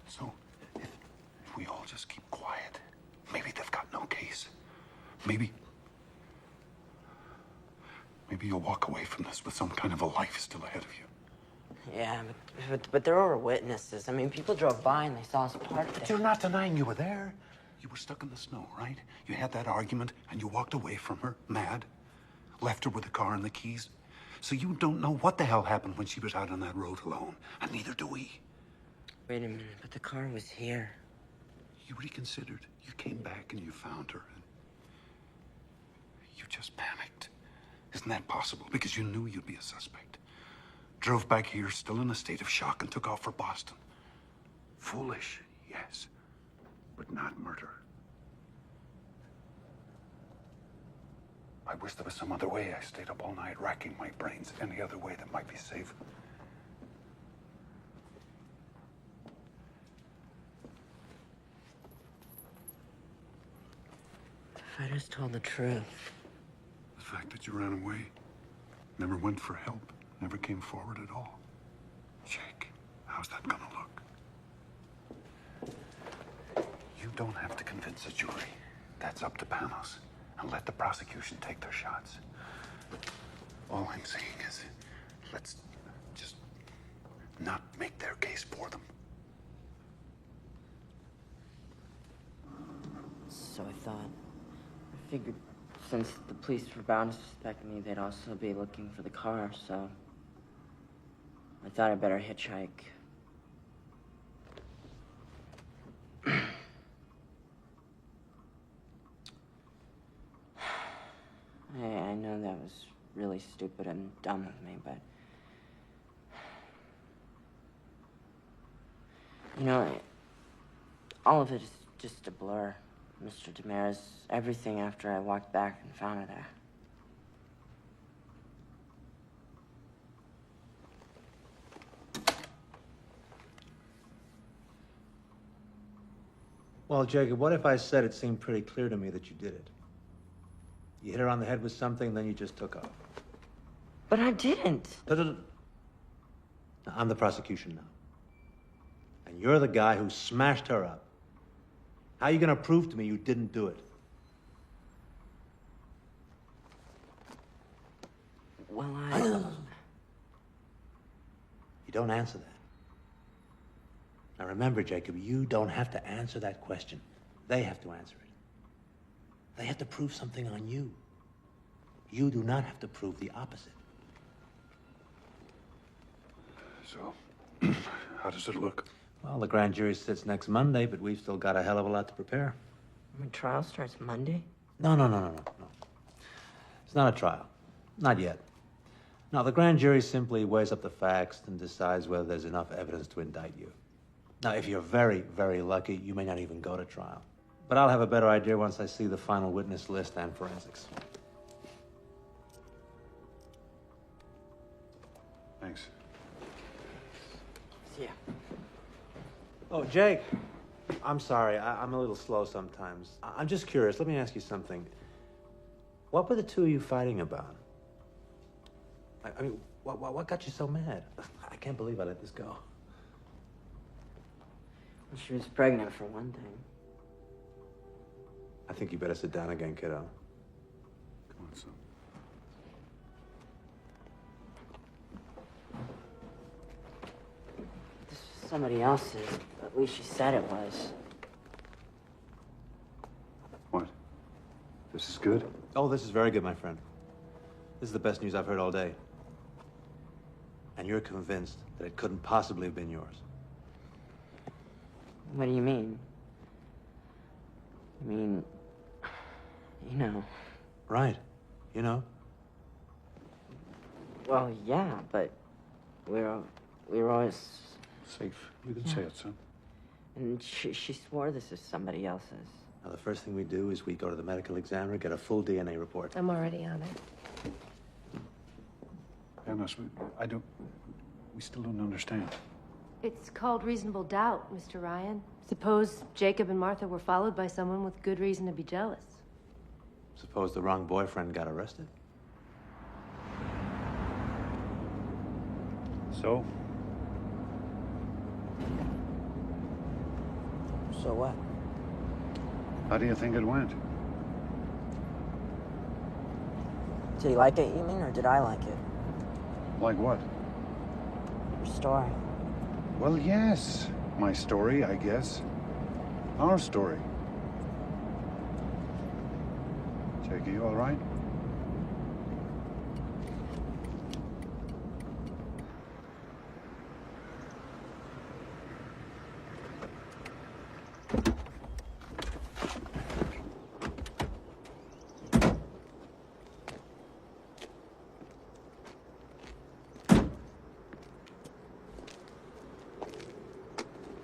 So, if we all just keep quiet, maybe they've got no case. Maybe you'll walk away from this with some kind of a life still ahead of you. Yeah, but there were witnesses. I mean, people drove by and they saw us parked there. But you're not denying you were there. You were stuck in the snow, right? You had that argument and you walked away from her, mad. Left her with the car and the keys. So you don't know what the hell happened when she was out on that road alone. And neither do we. Wait a minute, but the car was here. You reconsidered. You came back and you found her. And you just panicked. Isn't that possible? Because you knew you'd be a suspect. Drove back here still in a state of shock and took off for Boston. Foolish, yes, but not murder. I wish there was some other way. I stayed up all night racking my brains. Any other way that might be safe. If I just told the truth. The fact that you ran away, never went for help, never came forward at all. Jake, how's that gonna look? You don't have to convince a jury. That's up to Panos. And let the prosecution take their shots. All I'm saying is, let's just not make their case for them. So I thought. I figured since the police were bound to suspect me, they'd also be looking for the car, so I thought I'd better hitchhike. I know that was really stupid and dumb of me, but... You know, all of it is just a blur, Mr. Damaris. Everything after I walked back and found her there. Well, Jacob, what if I said it seemed pretty clear to me that you did it? You hit her on the head with something, then you just took off. But I didn't. I'm the prosecution now. And you're the guy who smashed her up. How are you gonna prove to me you didn't do it? Well, You don't answer that. Now remember, Jacob, you don't have to answer that question. They have to answer it. They have to prove something on you. You do not have to prove the opposite. So, how does it look? Well, the grand jury sits next Monday, but we've still got a hell of a lot to prepare. My trial starts Monday? No. It's not a trial. Not yet. No, the grand jury simply weighs up the facts and decides whether there's enough evidence to indict you. Now, if you're very, very lucky, you may not even go to trial. But I'll have a better idea once I see the final witness list and forensics. Thanks. See ya. Oh, Jake. I'm sorry. I'm a little slow sometimes. I'm just curious. Let me ask you something. What were the two of you fighting about? I mean, what got you so mad? I can't believe I let this go. Well, she was pregnant, for one thing. I think you better sit down again, kiddo. Come on, son. This was somebody else's. At least she said it was. What? This is good? Oh, this is very good, my friend. This is the best news I've heard all day. And you're convinced that it couldn't possibly have been yours. What do you mean? I mean, you know. Right. You know? Well, yeah, but we were always... Safe. You can say it, son. And she swore this is somebody else's. Now, the first thing we do is we go to the medical examiner, get a full DNA report. I'm already on it. Panos, we still don't understand. It's called reasonable doubt, Mr. Ryan. Suppose Jacob and Martha were followed by someone with good reason to be jealous. Suppose the wrong boyfriend got arrested. So? So what? How do you think it went? Did he like it, you mean, or did I like it? Like what? Your story. Well, yes. My story, I guess. Our story. Jake, are you all right?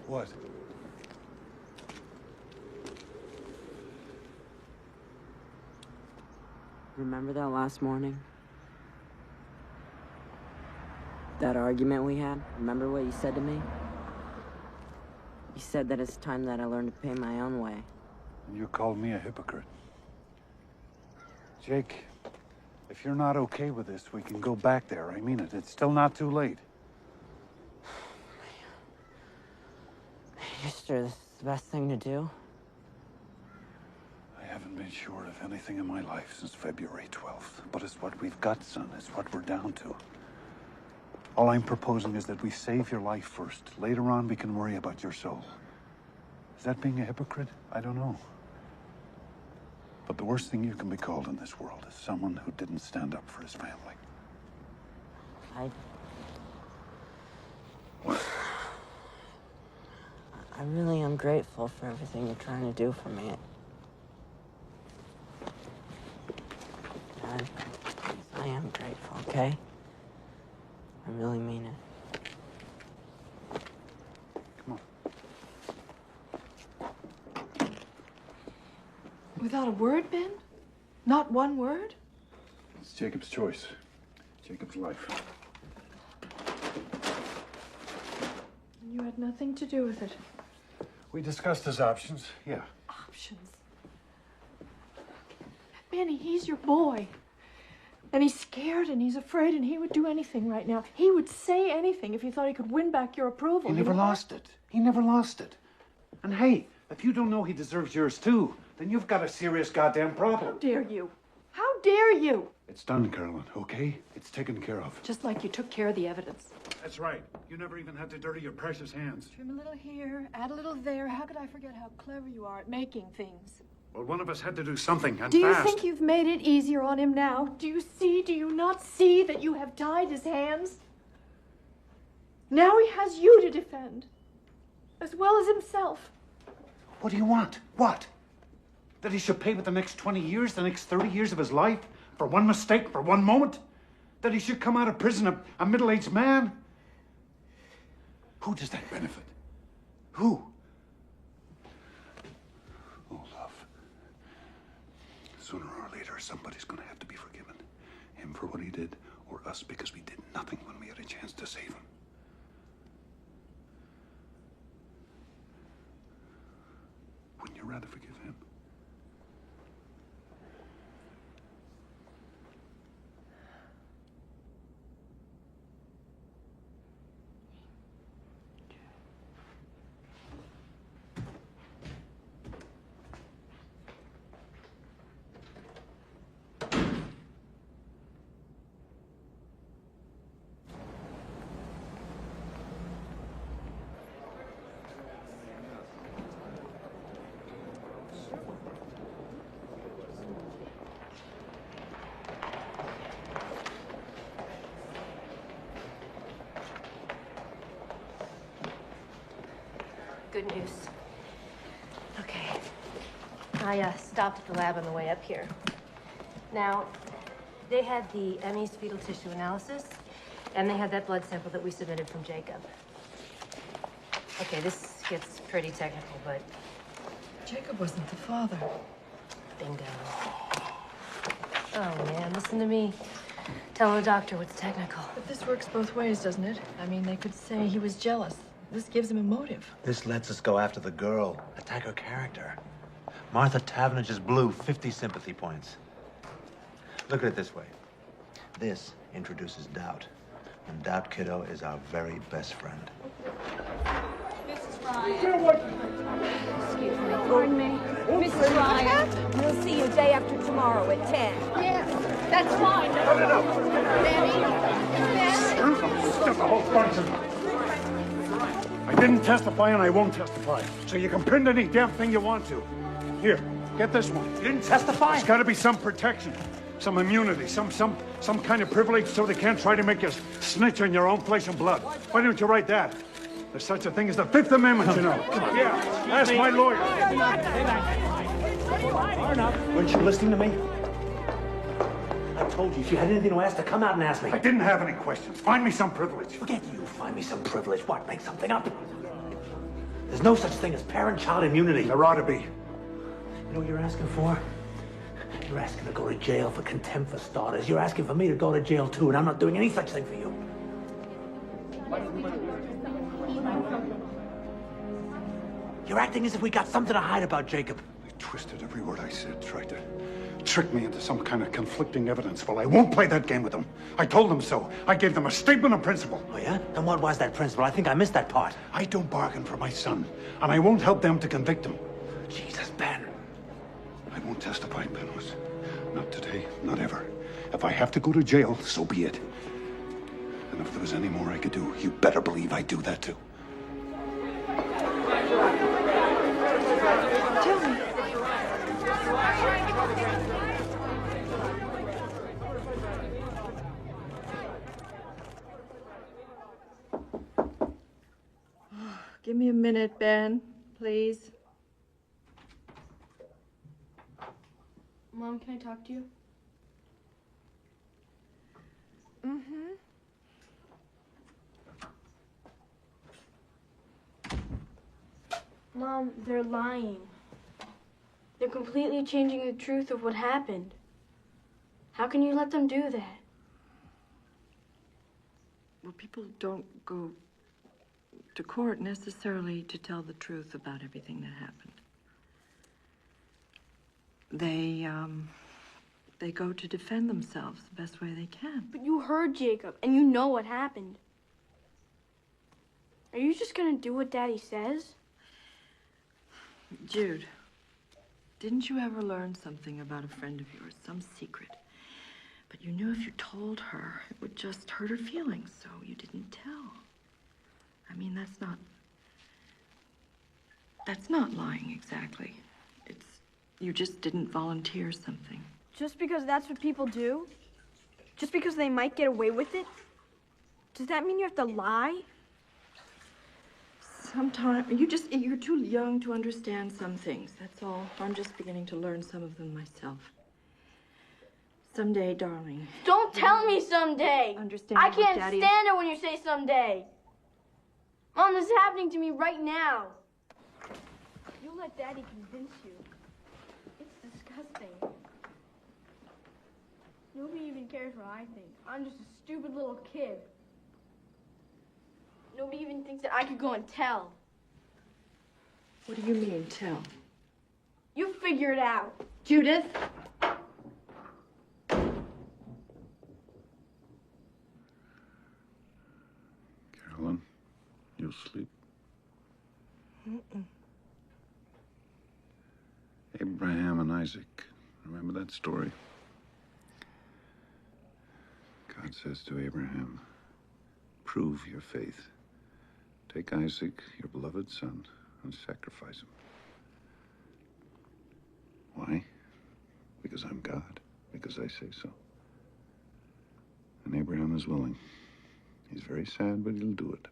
What? Remember that last morning? That argument we had? Remember what you said to me? You said that it's time that I learned to pay my own way. And you called me a hypocrite. Jake, if you're not okay with this, we can go back there. I mean it. It's still not too late. You sure this is the best thing to do? I haven't been sure of anything in my life since February 12th. But it's what we've got, son. It's what we're down to. All I'm proposing is that we save your life first. Later on, we can worry about your soul. Is that being a hypocrite? I don't know. But the worst thing you can be called in this world is someone who didn't stand up for his family. I really am grateful for everything you're trying to do for me. I am grateful, okay? I really mean it. Come on. Without a word, Ben? Not one word? It's Jacob's choice. Jacob's life. You had nothing to do with it. We discussed his options, yeah. Options? Benny, he's your boy. And he's scared and he's afraid and he would do anything right now. He would say anything if he thought he could win back your approval. He never lost it. He never lost it. And hey, if you don't know he deserves yours too, then you've got a serious goddamn problem. How dare you? How dare you? It's done, Carolyn, okay? It's taken care of. Just like you took care of the evidence. That's right. You never even had to dirty your precious hands. Trim a little here, add a little there. How could I forget how clever you are at making things? Well, one of us had to do something, and Do you fast. think you've made it easier on him now? Do you not see that you have tied his hands? Now he has you to defend, as well as himself. What do you want? What? That he should pay with the next 20 years, the next 30 years of his life? For one mistake, for one moment? That he should come out of prison a middle-aged man? Who does that benefit? Who? Oh, love. Sooner or later, somebody's gonna have to be forgiven. Him for what he did, or us because we did nothing when we had a chance to save him. Wouldn't you rather forgive him? Good news. Okay. I stopped at the lab on the way up here. Now, they had the Emmy's fetal tissue analysis, and they had that blood sample that we submitted from Jacob. Okay, this gets pretty technical, but... Jacob wasn't the father. Bingo. Oh, man, listen to me. Tell the doctor what's technical. But this works both ways, doesn't it? I mean, they could say he was jealous. This gives him a motive. This lets us go after the girl, attack her character. Martha Tavener just blew 50 sympathy points. Look at it this way. This introduces doubt. And that kiddo is our very best friend. Mrs. Ryan. Excuse me. Pardon me. Mrs. Ryan. We'll see you day after tomorrow at 10. Yes, that's fine. No. It's just a whole bunch of them. I didn't testify and I won't testify. So you can print any damn thing you want to. Here, get this one. You didn't testify? There's got to be some protection, some immunity, some kind of privilege so they can't try to make you snitch on your own flesh and blood. Why don't you write that? There's such a thing as the Fifth Amendment, you know. Yeah, ask my lawyer. Weren't you listening to me? I told you, if you had anything to ask, to come out and ask me. I didn't have any questions. Find me some privilege. Forget you. Find me some privilege. What, make something up? There's no such thing as parent-child immunity. There ought to be. You know what you're asking for? You're asking to go to jail for contempt for starters. You're asking for me to go to jail too, and I'm not doing any such thing for you. You're acting as if we got something to hide about Jacob. They twisted every word I said, tried to trick me into some kind of conflicting evidence. Well, I won't play that game with them. I told them so. I gave them a statement of principle. Oh, yeah? And what was that principle? I think I missed that part. I don't bargain for my son, and I won't help them to convict him. Jesus, Ben. I won't testify, Penrose. Not today, not ever. If I have to go to jail, so be it. And if there was any more I could do, you better believe I'd do that too. Tell me. Give me a minute, Ben, please. Mom, can I talk to you? Mm-hmm. Mom, they're lying. They're completely changing the truth of what happened. How can you let them do that? Well, people don't go to court necessarily to tell the truth about everything that happened. They go to defend themselves the best way they can. But you heard Jacob, and you know what happened. Are you just gonna do what Daddy says? Jude, didn't you ever learn something about a friend of yours, some secret? But you knew if you told her, it would just hurt her feelings, so you didn't tell. I mean, that's not lying exactly. You just didn't volunteer something. Just because that's what people do? Just because they might get away with it? Does that mean you have to lie? Sometimes, you're too young to understand some things, that's all. I'm just beginning to learn some of them myself. Someday, darling. Don't tell me someday! Understand I what can't Daddy stand it when you say someday! Mom, this is happening to me right now. You let Daddy convince you. It's disgusting. Nobody even cares what I think. I'm just a stupid little kid. Nobody even thinks that I could go and tell. What do you mean, tell? You figure it out. Judith? Carolyn, you'll sleep. Mm-mm. Abraham and Isaac. Remember that story? God says to Abraham, prove your faith. Take Isaac, your beloved son, and sacrifice him. Why? Because I'm God. Because I say so. And Abraham is willing. He's very sad, but he'll do it.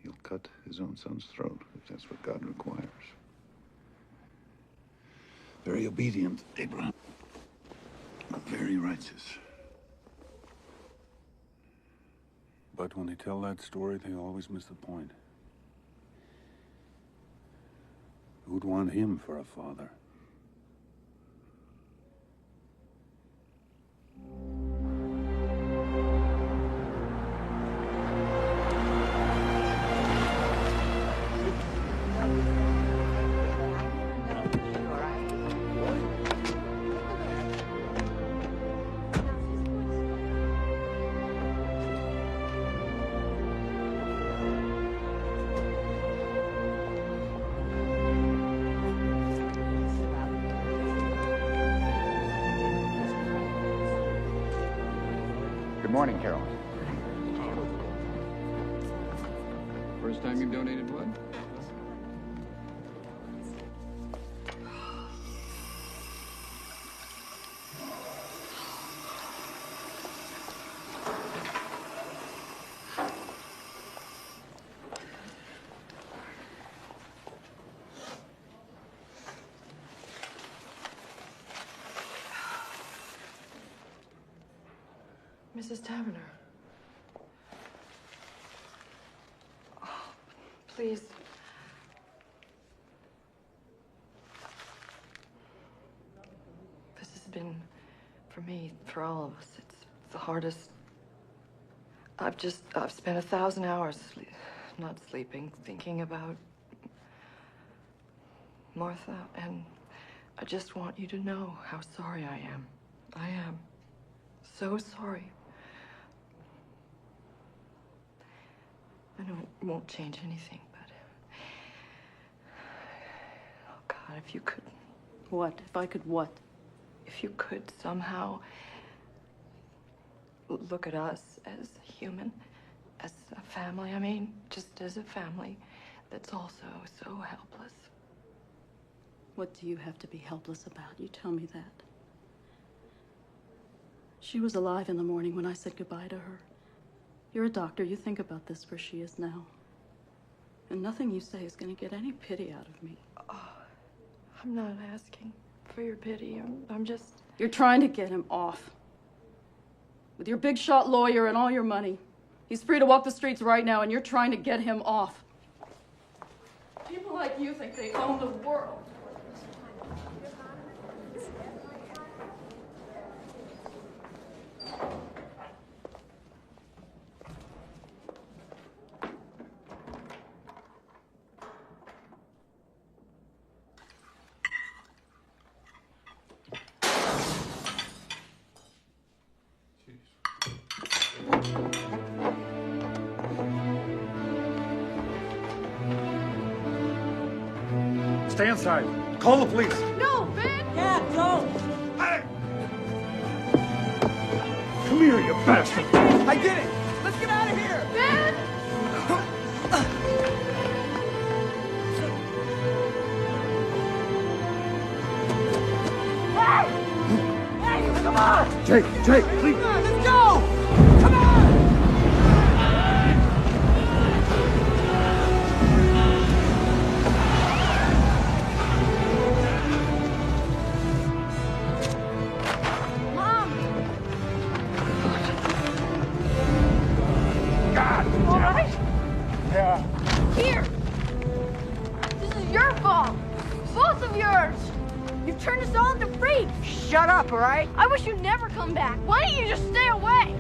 He'll cut his own son's throat, if that's what God requires. Very obedient, Abraham. But very righteous. But when they tell that story, they always miss the point. Who'd want him for a father? morning, Carol. First time you've donated blood? Mrs. Taverner. Oh, please. This has been, for me, for all of us, it's the hardest. I've spent 1,000 hours not sleeping, thinking about Martha, and I just want you to know how sorry I am. I am so sorry. I know it won't change anything, but... Oh, God, if you could... What? If I could what? If you could somehow look at us as human, as a family. I mean, just as a family that's also so helpless. What do you have to be helpless about? You tell me that. She was alive in the morning when I said goodbye to her. You're a doctor. You think about this where she is now. And nothing you say is going to get any pity out of me. Oh, I'm not asking for your pity. I'm just... You're trying to get him off. With your big shot lawyer and all your money. He's free to walk the streets right now, and you're trying to get him off. People like you think they own the world. Stay inside. Call the police. No, Ben! Yeah, don't! Hey! Come here, you bastard! I did it! Let's get out of here! Ben! Hey! Hey, come on! Jake, please! Come on, let's go! Come on! All right? Yeah. Here! This is your fault! Both of yours! You've turned us all into freaks! Shut up, all right? I wish you'd never come back. Why don't you just stay away?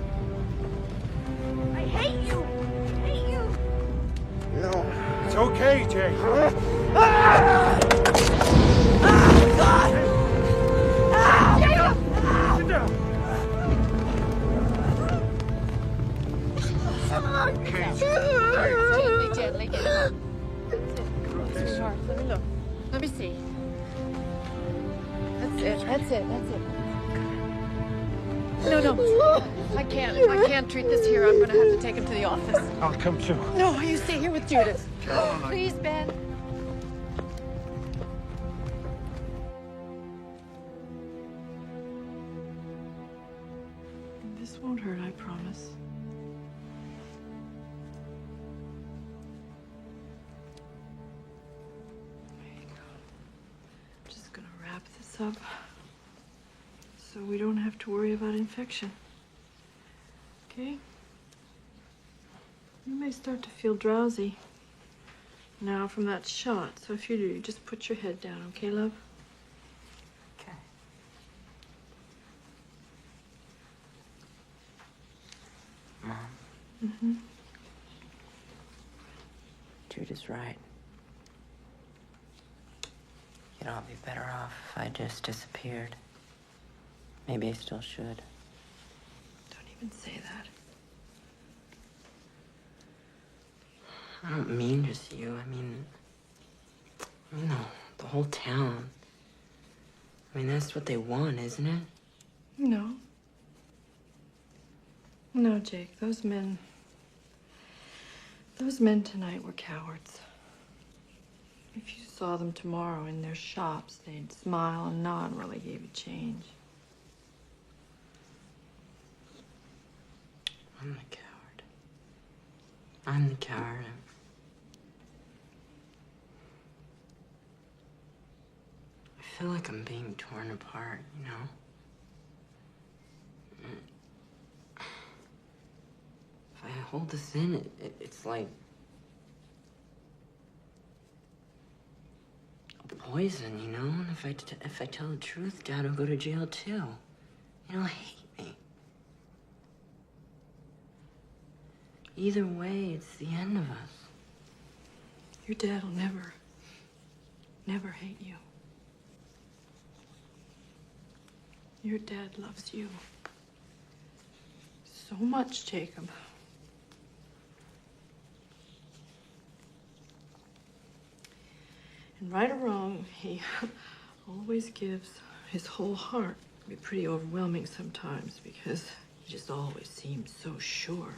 I hate you! I hate you! No. It's okay, Jake. God! Jacob! Sit down. Gently, get him up. It's sharp. Let me look. Let me see. That's it. No. I can't treat this here. I'm gonna have to take him to the office. I'll come too. No, you stay here with Judith. Please, Ben. This won't hurt, I promise. There you go. I'm just gonna wrap this up so we don't have to worry about infection. Okay? You may start to feel drowsy now from that shot, so if you do, you just put your head down, okay, love? Okay. Mom, Mm-hmm. Jude is right. You'd all be better off if I just disappeared. Maybe I still should. Don't even say that. I don't mean just you. I mean the whole town. I mean, that's what they want, isn't it? No. No, Jake, those men tonight were cowards. If you saw them tomorrow in their shops, they'd smile and nod while they gave you change. I'm the coward. I'm the coward. I feel like I'm being torn apart, you know? If I hold this in, it's like a poison, you know? And if I tell the truth, Dad will go to jail too. You know, hate me. Either way, it's the end of us. Your dad will never hate you. Your dad loves you so much, Jacob. And right or wrong, he always gives his whole heart. It can be pretty overwhelming sometimes because he just always seems so sure.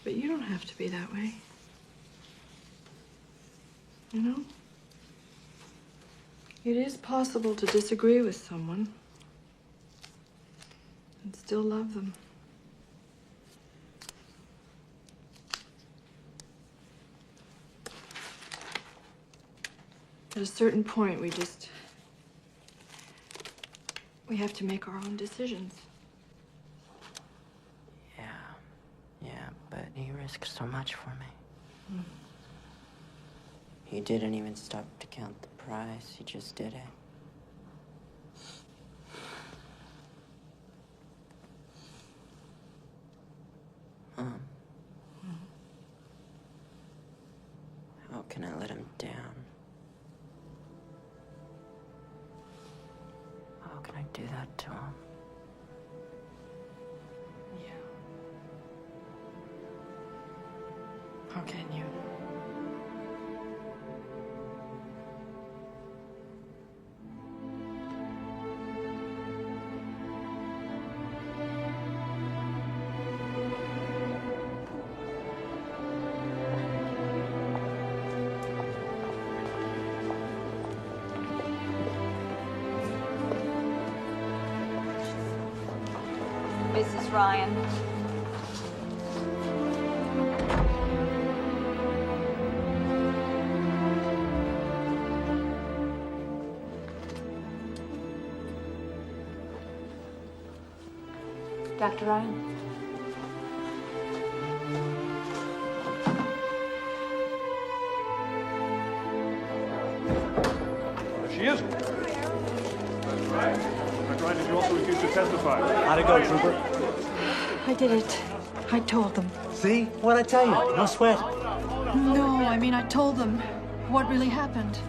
But you don't have to be that way. You know? It is possible to disagree with someone and still love them. At a certain point, we have to make our own decisions. Yeah, but he risked so much for me. He didn't even stop to count the price. He just did it. How can I let him down? How can I do that to him? How can you? Mrs. Ryan. Dr. Ryan? There she is. That's right. Dr. Ryan, did you also refuse to testify? How'd it go, Trooper? I did it. I told them. See? What'd I tell you? No sweat. No, I mean, I told them what really happened.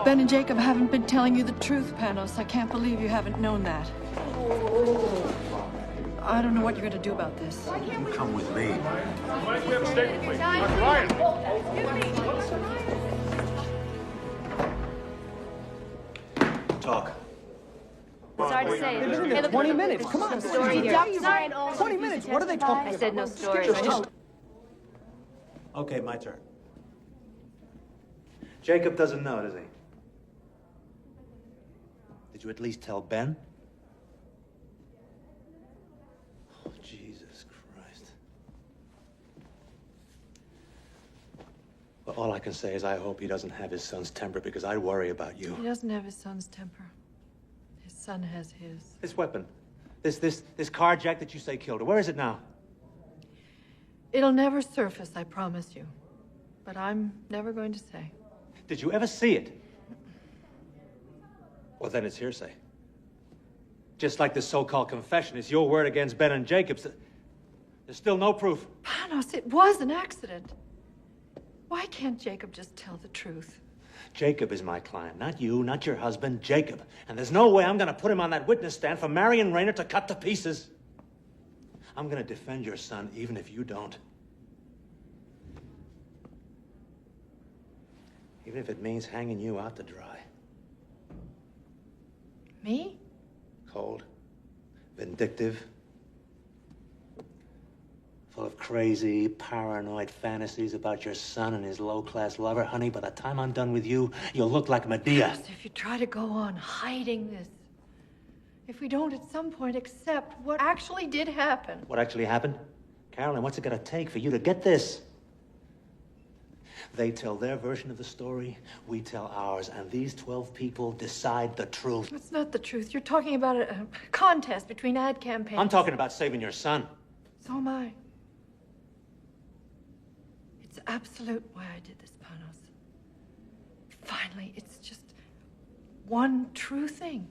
Ben and Jacob haven't been telling you the truth, Panos. I can't believe you haven't known that. I don't know what you're going to do about this. You come with me. Why don't we have a statement, please? Dr. Ryan! Talk. Sorry to say. Hey, look, 20 minutes, come on. No story here. Sorry. 20 minutes, what are they talking about? I said no story. Okay, my turn. Jacob doesn't know, does he? Did you at least tell Ben? Oh, Jesus Christ. Well, all I can say is I hope he doesn't have his son's temper because I worry about you. He doesn't have his son's temper. His son has his. This weapon, this carjack that you say killed her, where is it now? It'll never surface, I promise you. But I'm never going to say. Did you ever see it? Well, then it's hearsay. Just like this so-called confession is your word against Ben and Jacob's. There's still no proof. Panos, it was an accident. Why can't Jacob just tell the truth? Jacob is my client, not you, not your husband, Jacob. And there's no way I'm gonna put him on that witness stand for Marion Rayner to cut to pieces. I'm gonna defend your son even if you don't. Even if it means hanging you out to dry. Me? Cold, Vindictive. Full of crazy, paranoid fantasies about your son and his low-class lover. Honey, by the time I'm done with you, you'll look like Medea. So if you try to go on hiding this, if we don't at some point accept what actually did happen. What actually happened? Carolyn, what's it gonna take for you to get this? They tell their version of the story, we tell ours, and these 12 people decide the truth. That's not the truth. You're talking about a contest between ad campaigns. I'm talking about saving your son. So am I. It's absolute why I did this, Panos. Finally, it's just one true thing.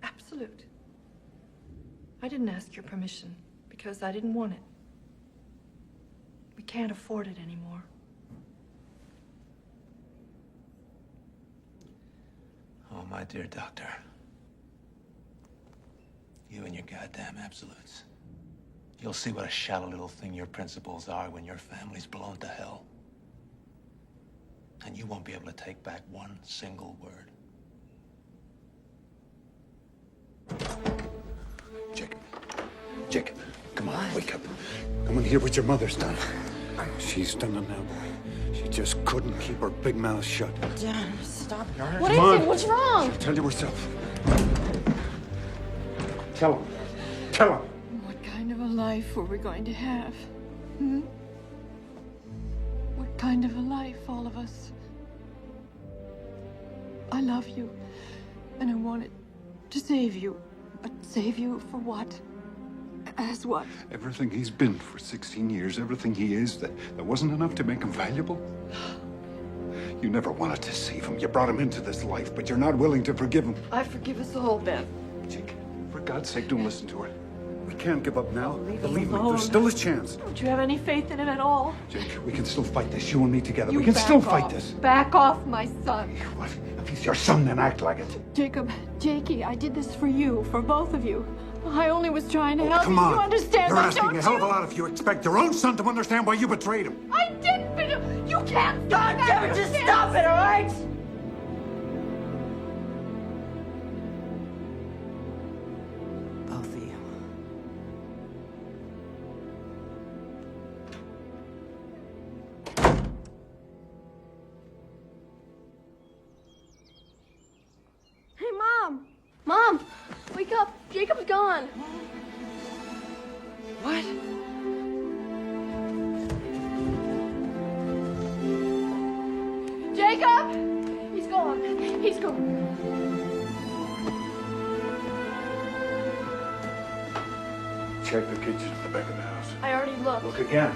Absolute. I didn't ask your permission because I didn't want it. We can't afford it anymore. Oh, my dear doctor. You and your goddamn absolutes. You'll see what a shallow little thing your principles are when your family's blown to hell. And you won't be able to take back one single word. Jacob, come on, wake up. Come and hear what your mother's done. She's done it now, boy. She just couldn't keep her big mouth shut. Dad, stop it. What is it? What's wrong? She'll tell you herself. Tell him. Tell him. What kind of a life were we going to have? Hmm? What kind of a life, all of us? I love you, and I wanted to save you. But save you for what? As what? Everything he's been for 16 years, everything he is, that wasn't enough to make him valuable? You never wanted to save him. You brought him into this life, but you're not willing to forgive him. I forgive us all, Ben. Jake, for God's sake, don't listen to her. We can't give up now. Believe me, alone. there's still a chance. Don't you have any faith in him at all? Jake, we can still fight this, you and me together. You We can back still off. fight this. Back off, my son. What? If he's your son, then act like it. Jacob, Jakey, I did this for you, for both of you. I only was trying to help Come you. on. You understand You're that, asking don't a hell of a you? lot if you expect your own son to understand why you betrayed him. I didn't, but you can't. God damn it, just stop it, all right? Both of you. Hey, Mom! Mom! Wake up! Jacob's gone! What? Jacob! He's gone. He's gone. Check the kitchen at the back of the house. I already looked. Look again.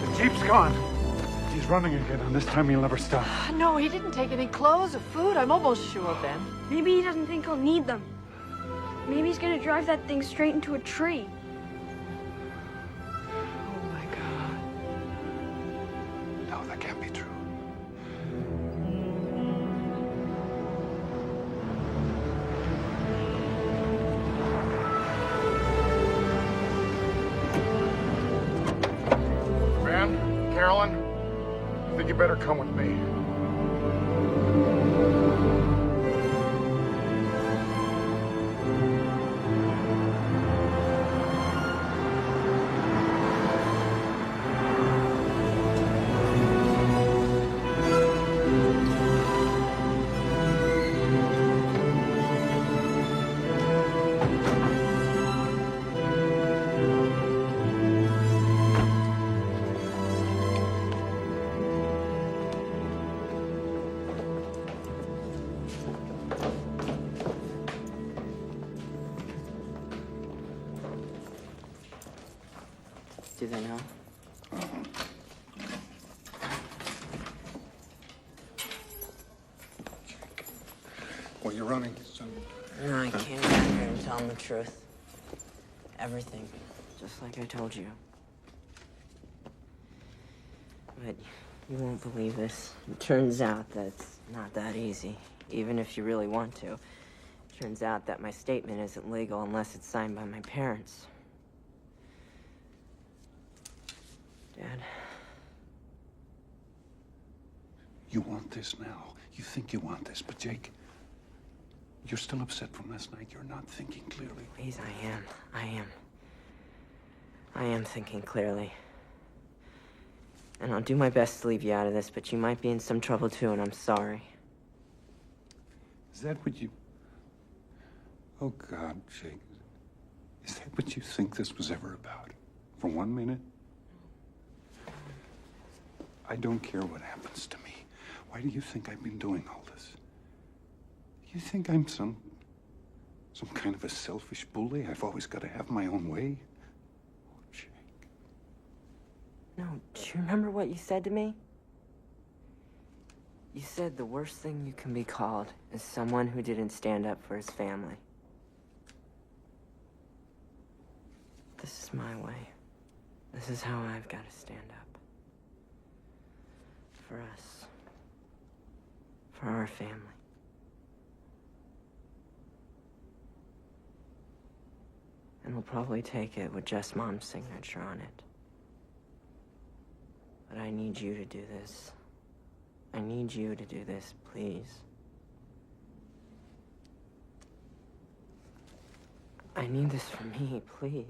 The Jeep's gone. He's running again, and this time he'll never stop. No, he didn't take any clothes or food. I'm almost sure, Ben. Maybe he doesn't think he'll need them. Maybe he's gonna drive that thing straight into a tree. Oh, my God. No, that can't be true. Ben, Carolyn, I think you better come with me. Do they know? Well, you're running, son. No, I came back here and tell them the truth. Everything. Just like I told you. But You won't believe this. It turns out that it's not that easy, even if you really want to. It turns out that my statement isn't legal unless it's signed by my parents. Dad. You want this now. You think you want this, but Jake, you're still upset from last night. You're not thinking clearly. Please, I am thinking clearly. And I'll do my best to leave you out of this, but you might be in some trouble too, and I'm sorry. Is that what you... Oh, God, Jake. Is that what you think this was ever about? For 1 minute? I don't care what happens to me. Why do you think I've been doing all this? You think I'm some kind of a selfish bully? I've always got to have my own way? Oh, Jake. No, do you remember what you said to me? You said the worst thing you can be called is someone who didn't stand up for his family. This is my way. This is how I've got to stand up. For us. For our family. And we'll probably take it with just Mom's signature on it. But I need you to do this. I need you to do this, please. I need this for me, please.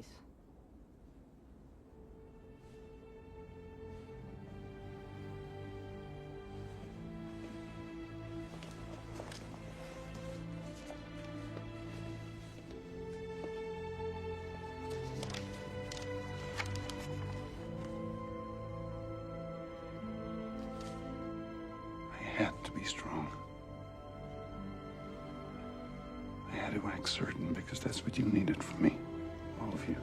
I had to be strong. I had to act certain because that's what you needed from me. All of you.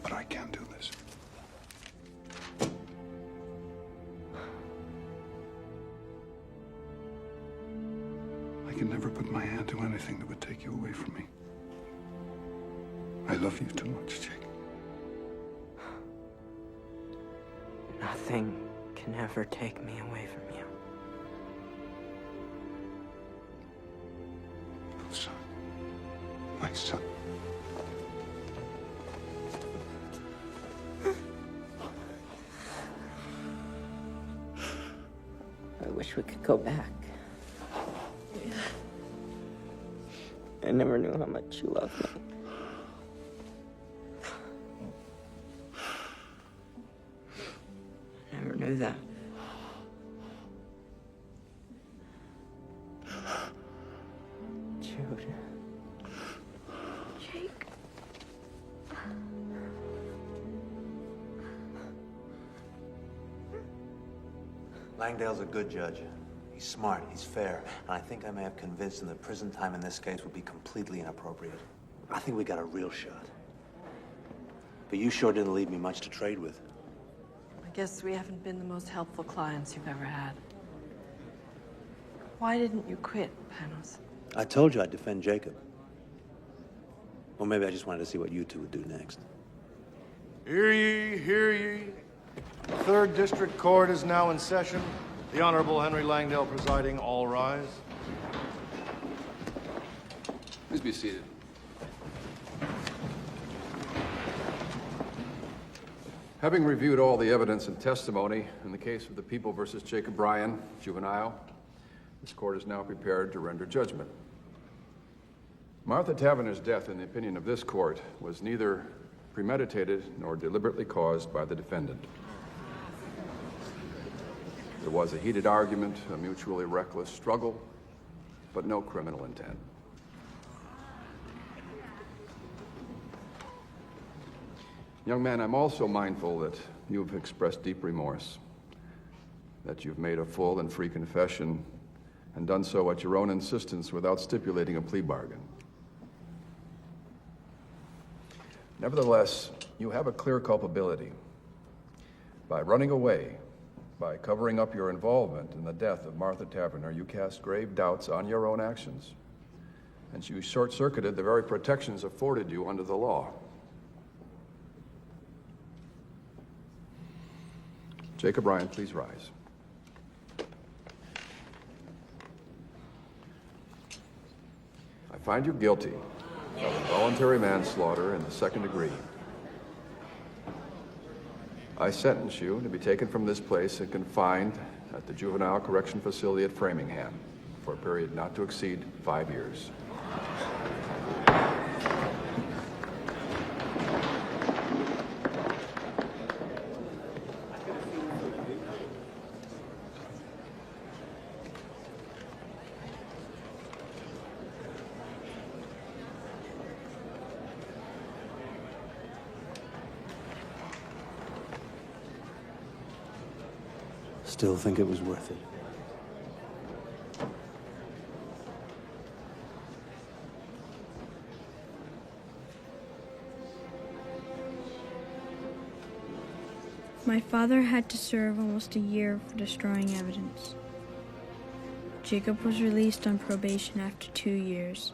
But I can't do this. I can never put my hand to anything that would take you away from me. I love you too much, Jake. Nothing can ever take me away from you. Son. My son. I wish we could go back. I never knew how much you loved me. I never knew that. Jude. Jake. Langdale's a good judge. He's smart, he's fair, and I think I may have convinced him that prison time in this case would be completely inappropriate. I think we got a real shot. But you sure didn't leave me much to trade with. I guess we haven't been the most helpful clients you've ever had. Why didn't you quit, Panos? I told you I'd defend Jacob. Or maybe I just wanted to see what you two would do next. Hear ye, hear ye. The 3rd District Court is now in session. The Honorable Henry Langdale presiding. All rise. Please be seated. Having reviewed all the evidence and testimony in the case of the People versus Jacob Bryan, juvenile, this court is now prepared to render judgment. Martha Taverner's death, in the opinion of this court, was neither premeditated nor deliberately caused by the defendant. There was a heated argument, a mutually reckless struggle, but no criminal intent. Young man, I'm also mindful that you've expressed deep remorse, that you've made a full and free confession and done so at your own insistence without stipulating a plea bargain. Nevertheless, you have a clear culpability. By running away, by covering up your involvement in the death of Martha Taverner, you cast grave doubts on your own actions. and you short-circuited the very protections afforded you under the law. Jacob Ryan, please rise. I find you guilty of voluntary manslaughter in the second degree. I sentence you to be taken from this place and confined at the Juvenile Correction Facility at Framingham for a period not to exceed 5 years. Still think it was worth it. My father had to serve almost a year for destroying evidence. Jacob was released on probation after 2 years.